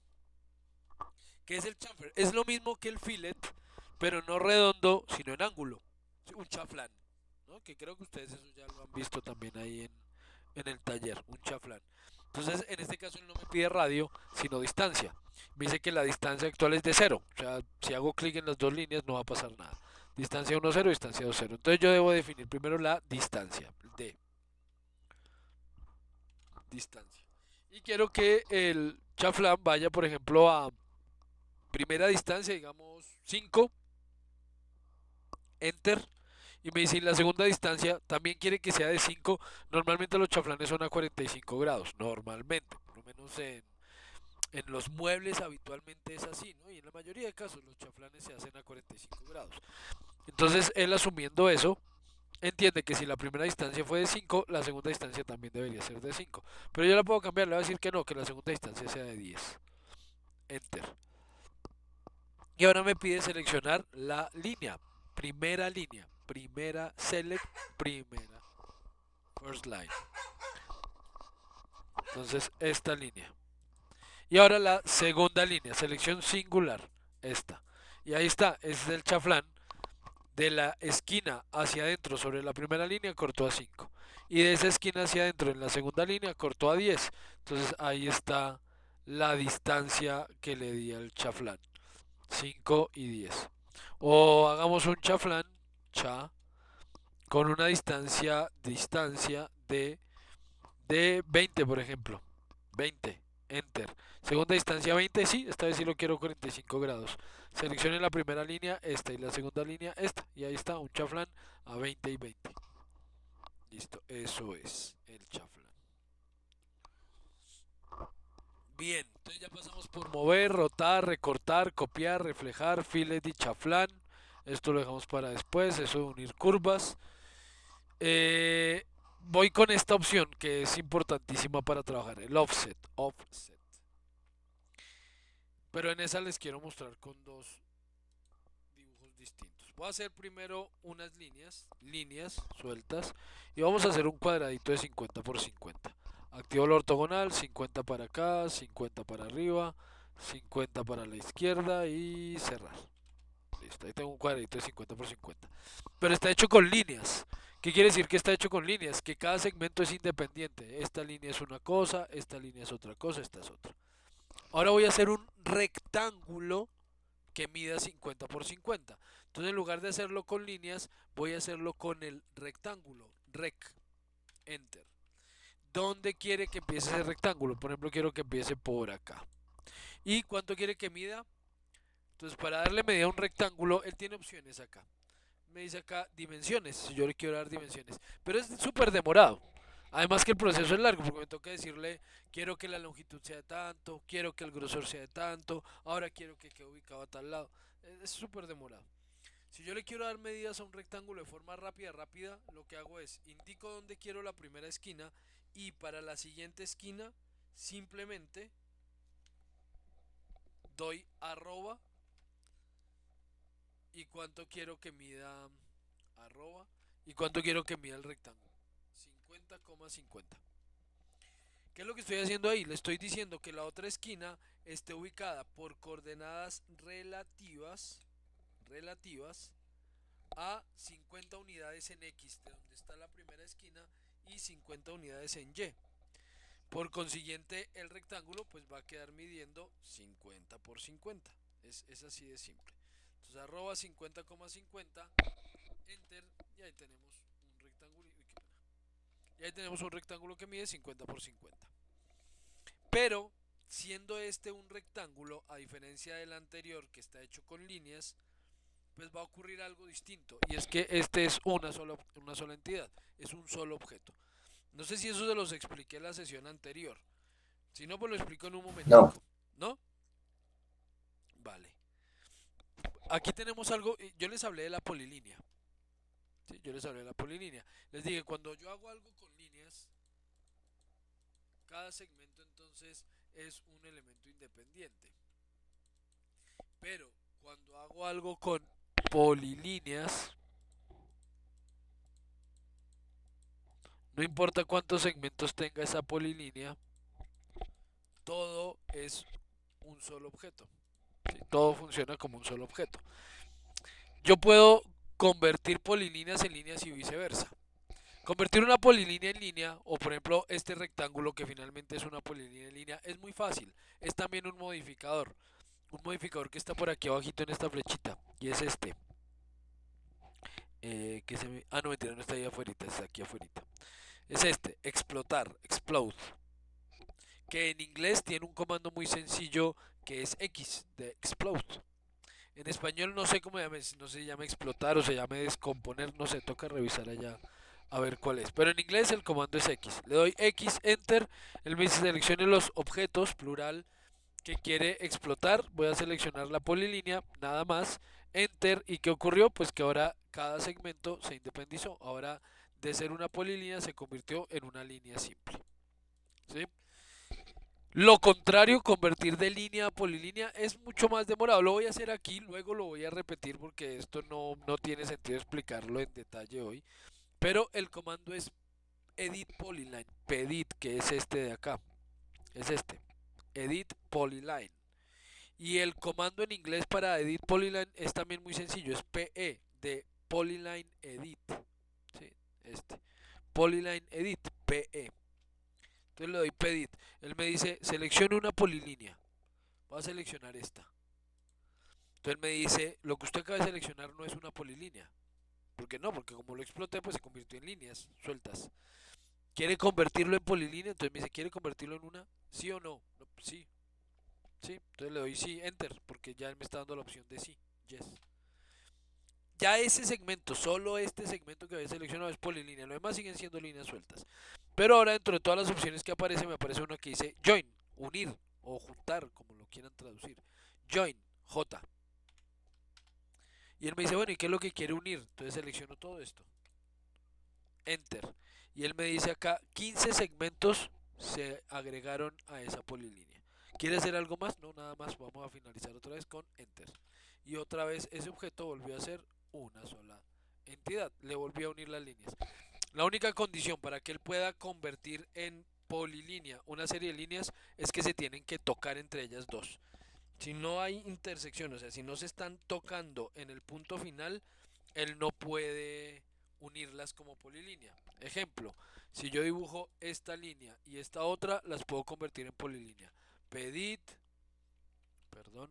A: ¿Qué es el chamfer? Es lo mismo que el fillet, pero no redondo, sino en ángulo. Un chaflán, ¿no? Que creo que ustedes eso ya lo han visto también ahí en el taller, un chaflán. Entonces, en este caso él no me pide radio, sino distancia. Me dice que la distancia actual es de 0. O sea, si hago clic en las dos líneas no va a pasar nada. Distancia 1, 0, distancia 2, 0. Entonces yo debo definir primero la distancia, D. Distancia. Y quiero que el chaflán vaya, por ejemplo, a primera distancia, digamos 5, enter. Y me dice, y la segunda distancia también quiere que sea de 5. Normalmente los chaflanes son a 45 grados, normalmente, por lo menos en los muebles habitualmente es así, ¿no? Y en la mayoría de casos los chaflanes se hacen a 45 grados. Entonces él asumiendo eso, entiende que si la primera distancia fue de 5, la segunda distancia también debería ser de 5. Pero yo la puedo cambiar, le voy a decir que no, que la segunda distancia sea de 10. Enter. Y ahora me pide seleccionar la línea. Línea. Primera select, primera. First line. Entonces esta línea. Y ahora la segunda línea, selección singular. Esta. Y ahí está, es el chaflán. De la esquina hacia adentro sobre la primera línea cortó a 5. Y de esa esquina hacia adentro en la segunda línea cortó a 10. Entonces ahí está la distancia que le di al chaflán. 5 y 10. O hagamos un chaflán, cha, con una distancia de 20, por ejemplo. 20, enter. Segunda distancia 20, sí, esta vez sí lo quiero 45 grados. Seleccione la primera línea, esta, y la segunda línea, esta. Y ahí está, un chaflán a 20 y 20. Listo, eso es el chaflán. Bien, entonces ya pasamos por mover, rotar, recortar, copiar, reflejar, fillet y chaflán. Esto lo dejamos para después, eso de unir curvas. Voy con esta opción que es importantísima para trabajar, el offset. Pero en esa les quiero mostrar con dos dibujos distintos. Voy a hacer primero unas líneas sueltas, y vamos a hacer un cuadradito de 50 por 50. Activo la ortogonal, 50 para acá, 50 para arriba, 50 para la izquierda y cerrar. Listo, ahí tengo un cuadradito de 50 por 50. Pero está hecho con líneas. ¿Qué quiere decir que está hecho con líneas? Que cada segmento es independiente. Esta línea es una cosa, esta línea es otra cosa, esta es otra. Ahora voy a hacer un rectángulo que mida 50 por 50. Entonces en lugar de hacerlo con líneas, voy a hacerlo con el rectángulo. Rec. Enter. ¿Dónde quiere que empiece ese rectángulo? Por ejemplo, quiero que empiece por acá. ¿Y cuánto quiere que mida? Entonces para darle medida a un rectángulo, él tiene opciones acá. Me dice acá dimensiones, si yo le quiero dar dimensiones. Pero es súper demorado. Además que el proceso es largo, porque me toca decirle, quiero que la longitud sea de tanto, quiero que el grosor sea de tanto, ahora quiero que quede ubicado a tal lado. Es súper demorado. Si yo le quiero dar medidas a un rectángulo de forma rápida, lo que hago es, indico dónde quiero la primera esquina, y para la siguiente esquina, simplemente doy arroba, y cuánto quiero que mida arroba, y cuánto quiero que mida el rectángulo. 50,50. ¿Qué es lo que estoy haciendo ahí? Le estoy diciendo que la otra esquina esté ubicada por coordenadas relativas a 50 unidades en X, de donde está la primera esquina, y 50 unidades en Y. Por consiguiente, el rectángulo pues va a quedar midiendo 50 por 50. Es así de simple. Entonces arroba 50,50, enter, y ahí tenemos un rectángulo. Y ahí tenemos un rectángulo que mide 50 por 50. Pero, siendo este un rectángulo, a diferencia del anterior que está hecho con líneas, pues va a ocurrir algo distinto. Y es que este es una sola entidad, es un solo objeto. No sé si eso se los expliqué en la sesión anterior. Si no, pues lo explico en un
B: No.
A: momentico. ¿No? Vale. Aquí tenemos algo, yo les hablé de la polilínea. Sí, yo les hablé de la polilínea. Les dije, cuando yo hago algo con líneas, cada segmento entonces es un elemento independiente. Pero cuando hago algo con polilíneas, no importa cuántos segmentos tenga esa polilínea, todo es un solo objeto. ¿Sí? Todo funciona como un solo objeto. Yo puedo convertir polilíneas en líneas y viceversa. Convertir una polilínea en línea, o por ejemplo este rectángulo que finalmente es una polilínea en línea, es muy fácil. Es también un modificador. Un modificador que está por aquí abajito en esta flechita. Y es este. No, mentira, no está ahí afuera, está aquí afuera. Es este, explotar, explode. Que en inglés tiene un comando muy sencillo que es X, de explode. En español no sé cómo llame, si no se llama explotar o se llame descomponer, no sé, toca revisar allá a ver cuál es. Pero en inglés el comando es X. Le doy X, Enter, él me dice seleccione los objetos, plural, que quiere explotar. Voy a seleccionar la polilínea, nada más, Enter. ¿Y qué ocurrió? Pues que ahora cada segmento se independizó. Ahora de ser una polilínea se convirtió en una línea simple. ¿Sí? Lo contrario, convertir de línea a polilínea es mucho más demorado. Lo voy a hacer aquí, luego lo voy a repetir porque esto no tiene sentido explicarlo en detalle hoy. Pero el comando es edit polyline, pedit, que es este de acá. Es este, edit polyline. Y el comando en inglés para edit polyline es también muy sencillo, es PE de polyline edit. ¿Sí? Este, polyline edit, PE. Entonces le doy pedit. Él me dice, seleccione una polilínea. Voy a seleccionar esta. Entonces me dice, lo que usted acaba de seleccionar no es una polilínea. ¿Por qué no? Porque como lo exploté, pues se convirtió en líneas sueltas. ¿Quiere convertirlo en polilínea? Entonces me dice, ¿quiere convertirlo en una? ¿Sí o no? No, sí. Sí. Entonces le doy sí, enter, porque ya él me está dando la opción de sí. Yes. Ya ese segmento, solo este segmento que había seleccionado es polilínea. Lo demás siguen siendo líneas sueltas. Pero ahora dentro de todas las opciones que aparece, me aparece una que dice join, unir o juntar, como lo quieran traducir. Join, J. Y él me dice, bueno, ¿y qué es lo que quiere unir? Entonces selecciono todo esto. Enter. Y él me dice acá, 15 segmentos se agregaron a esa polilínea. ¿Quiere hacer algo más? No, nada más. Vamos a finalizar otra vez con Enter. Y otra vez ese objeto volvió a ser una sola entidad. Le volví a unir las líneas. La única condición para que él pueda convertir en polilínea una serie de líneas es que se tienen que tocar entre ellas dos. Si no hay intersección, o sea, si no se están tocando en el punto final, él no puede unirlas como polilínea. Ejemplo, si yo dibujo esta línea y esta otra, las puedo convertir en polilínea. Pedit, perdón,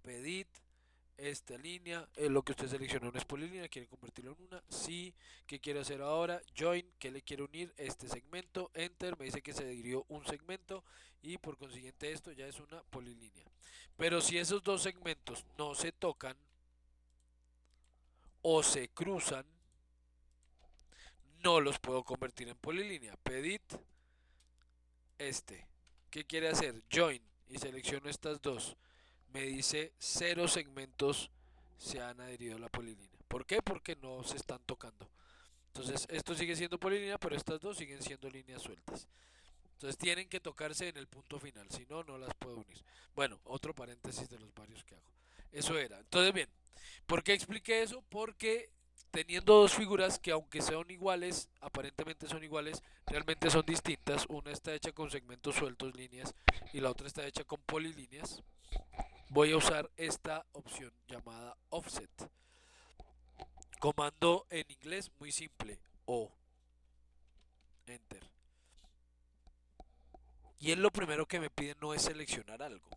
A: pedit, esta línea, lo que usted seleccionó no es polilínea, quiere convertirlo en una, sí, ¿qué quiere hacer ahora? Join, ¿qué le quiere unir? Este segmento, enter, me dice que se adhirió un segmento y por consiguiente esto ya es una polilínea. Pero si esos dos segmentos no se tocan o se cruzan, no los puedo convertir en polilínea. Pedit, este, ¿qué quiere hacer? Join, y selecciono estas dos. Me dice 0 segmentos se han adherido a la polilínea. ¿Por qué? Porque no se están tocando. Entonces esto sigue siendo polilínea, pero estas dos siguen siendo líneas sueltas. Entonces tienen que tocarse en el punto final, si no, no las puedo unir. Bueno, otro paréntesis de los varios que hago. Eso era. Entonces bien, ¿por qué expliqué eso? Porque teniendo dos figuras que aunque son iguales, aparentemente son iguales, realmente son distintas. Una está hecha con segmentos sueltos, líneas, y la otra está hecha con polilíneas. Voy a usar esta opción llamada offset. Comando en inglés muy simple, O, enter. Y él lo primero que me pide no es seleccionar algo.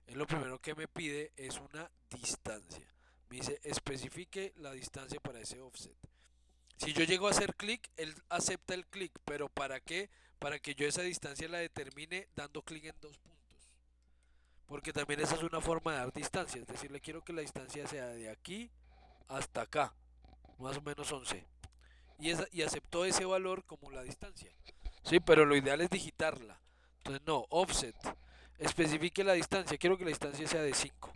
A: Él lo primero que me pide es una distancia. Me dice especifique la distancia para ese offset. Si yo llego a hacer clic, él acepta el clic, pero ¿para qué? Para que yo esa distancia la determine dando clic en dos puntos. Porque también esa es una forma de dar distancia, es decir, le quiero que la distancia sea de aquí hasta acá, más o menos 11. Y aceptó ese valor como la distancia. Sí, pero lo ideal es digitarla. Entonces no, offset. Especifique la distancia, quiero que la distancia sea de 5.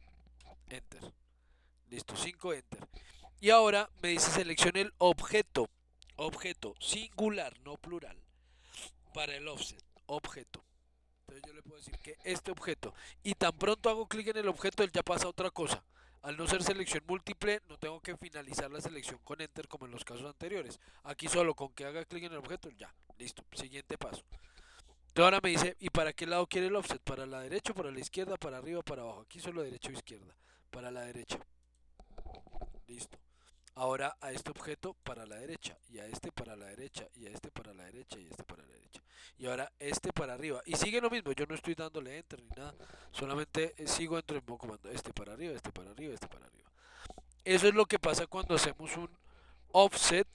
A: Enter. Listo, 5, enter. Y ahora me dice seleccione el objeto. Objeto singular, no plural. Para el offset, objeto. Entonces yo le puedo decir que este objeto, y tan pronto hago clic en el objeto, él ya pasa a otra cosa. Al no ser selección múltiple, no tengo que finalizar la selección con enter como en los casos anteriores. Aquí solo con que haga clic en el objeto, ya, listo, siguiente paso. Entonces ahora me dice, ¿y para qué lado quiere el offset? ¿Para la derecha, para la izquierda, para arriba, para abajo? Aquí solo derecha o izquierda, para la derecha. Listo. Ahora a este objeto para la derecha, y a este para la derecha, y a este para la derecha, y a este para la derecha. Y ahora este para arriba. Y sigue lo mismo, yo no estoy dándole enter ni nada, solamente sigo dentro del mismo comando. Este para arriba, este para arriba, este para arriba. Eso es lo que pasa cuando hacemos un offset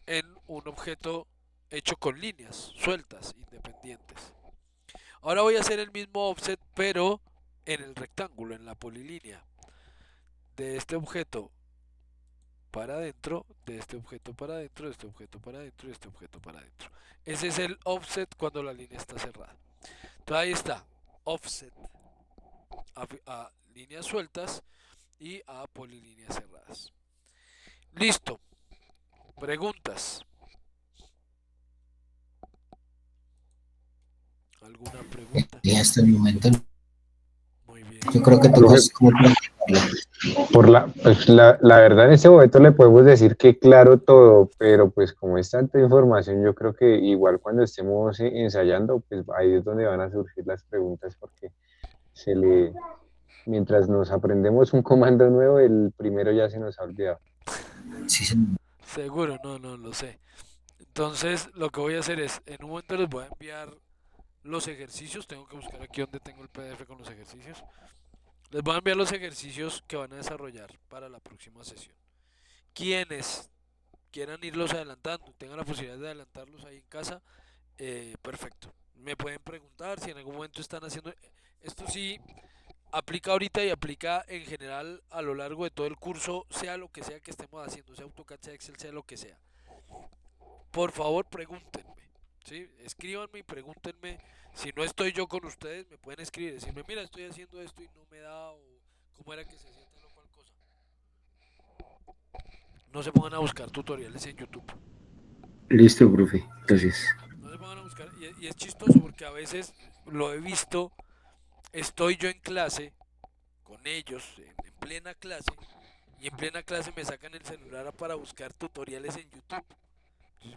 A: en un objeto hecho con líneas sueltas, independientes. Ahora voy a hacer el mismo offset, pero en el rectángulo, en la polilínea. de este objeto para adentro, de este objeto para adentro, de este objeto para adentro, de este objeto para adentro. Ese es el offset cuando la línea está cerrada. Entonces ahí está, offset a líneas sueltas y a polilíneas cerradas. Listo. Preguntas. ¿Alguna pregunta?
B: Y hasta el momento,
A: Muy bien.
B: yo creo que
F: Profe,
B: tocas como preguntarle.
F: pues la verdad en este momento le podemos decir que claro todo, pero pues como es tanta información, yo creo que igual cuando estemos ensayando, pues ahí es donde van a surgir las preguntas porque se le, mientras nos aprendemos un comando nuevo, el primero ya se nos ha olvidado.
B: Sí, señor.
A: Seguro, no lo sé. Entonces, lo que voy a hacer es, en un momento les voy a enviar los ejercicios. Tengo que buscar aquí donde tengo el PDF con los ejercicios. Les voy a enviar los ejercicios que van a desarrollar para la próxima sesión. Quienes quieran irlos adelantando, tengan la posibilidad de adelantarlos ahí en casa, perfecto. Me pueden preguntar si en algún momento están haciendo. Esto sí aplica ahorita y aplica en general a lo largo de todo el curso, sea lo que sea que estemos haciendo, sea AutoCAD, sea Excel, sea lo que sea. Por favor, pregúntenme, ¿sí? Escríbanme y pregúntenme. Si no estoy yo con ustedes, me pueden escribir, decirme, mira, estoy haciendo esto y no me da, o cómo era que se hacía tal o cual cosa. No se pongan a buscar tutoriales en YouTube.
C: Listo, profe.
A: ¿Sí?
C: Gracias.
A: No se pongan a buscar. Y es chistoso porque a veces lo he visto, estoy yo en clase con ellos, en plena clase, y en plena clase me sacan el celular para buscar tutoriales en YouTube.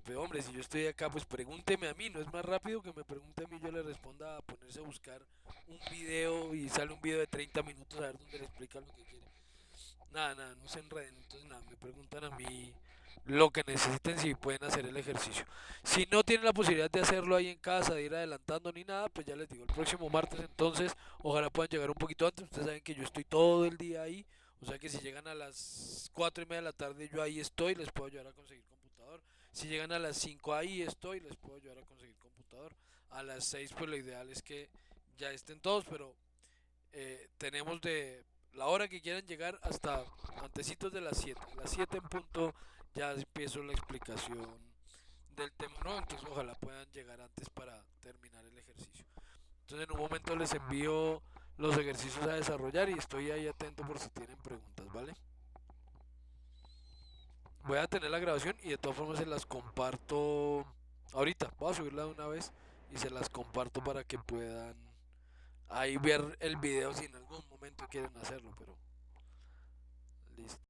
A: Pero hombre, si yo estoy acá, pues pregúnteme a mí, no es más rápido que me pregunte a mí, yo le responda a ponerse a buscar un video y sale un video de 30 minutos a ver dónde le explica lo que quiere. Nada, no se enreden, entonces nada, me preguntan a mí lo que necesiten si pueden hacer el ejercicio. Si no tienen la posibilidad de hacerlo ahí en casa, de ir adelantando ni nada, pues ya les digo, el próximo martes entonces, ojalá puedan llegar un poquito antes, ustedes saben que yo estoy todo el día ahí, o sea que si llegan a las 4:30 de la tarde yo ahí estoy, les puedo ayudar a conseguir computador. Si llegan a las 5 ahí estoy, les puedo ayudar a conseguir computador. A las 6 pues lo ideal es que ya estén todos, pero tenemos de la hora que quieran llegar hasta antecitos de las 7. A las 7 en punto ya empiezo la explicación del tema, ¿no? Entonces ojalá puedan llegar antes para terminar el ejercicio. Entonces en un momento les envío los ejercicios a desarrollar y estoy ahí atento por si tienen preguntas, ¿vale? Voy a tener la grabación y de todas formas se las comparto ahorita. Voy a subirla de una vez y se las comparto para que puedan ahí ver el video si en algún momento quieren hacerlo, pero listo.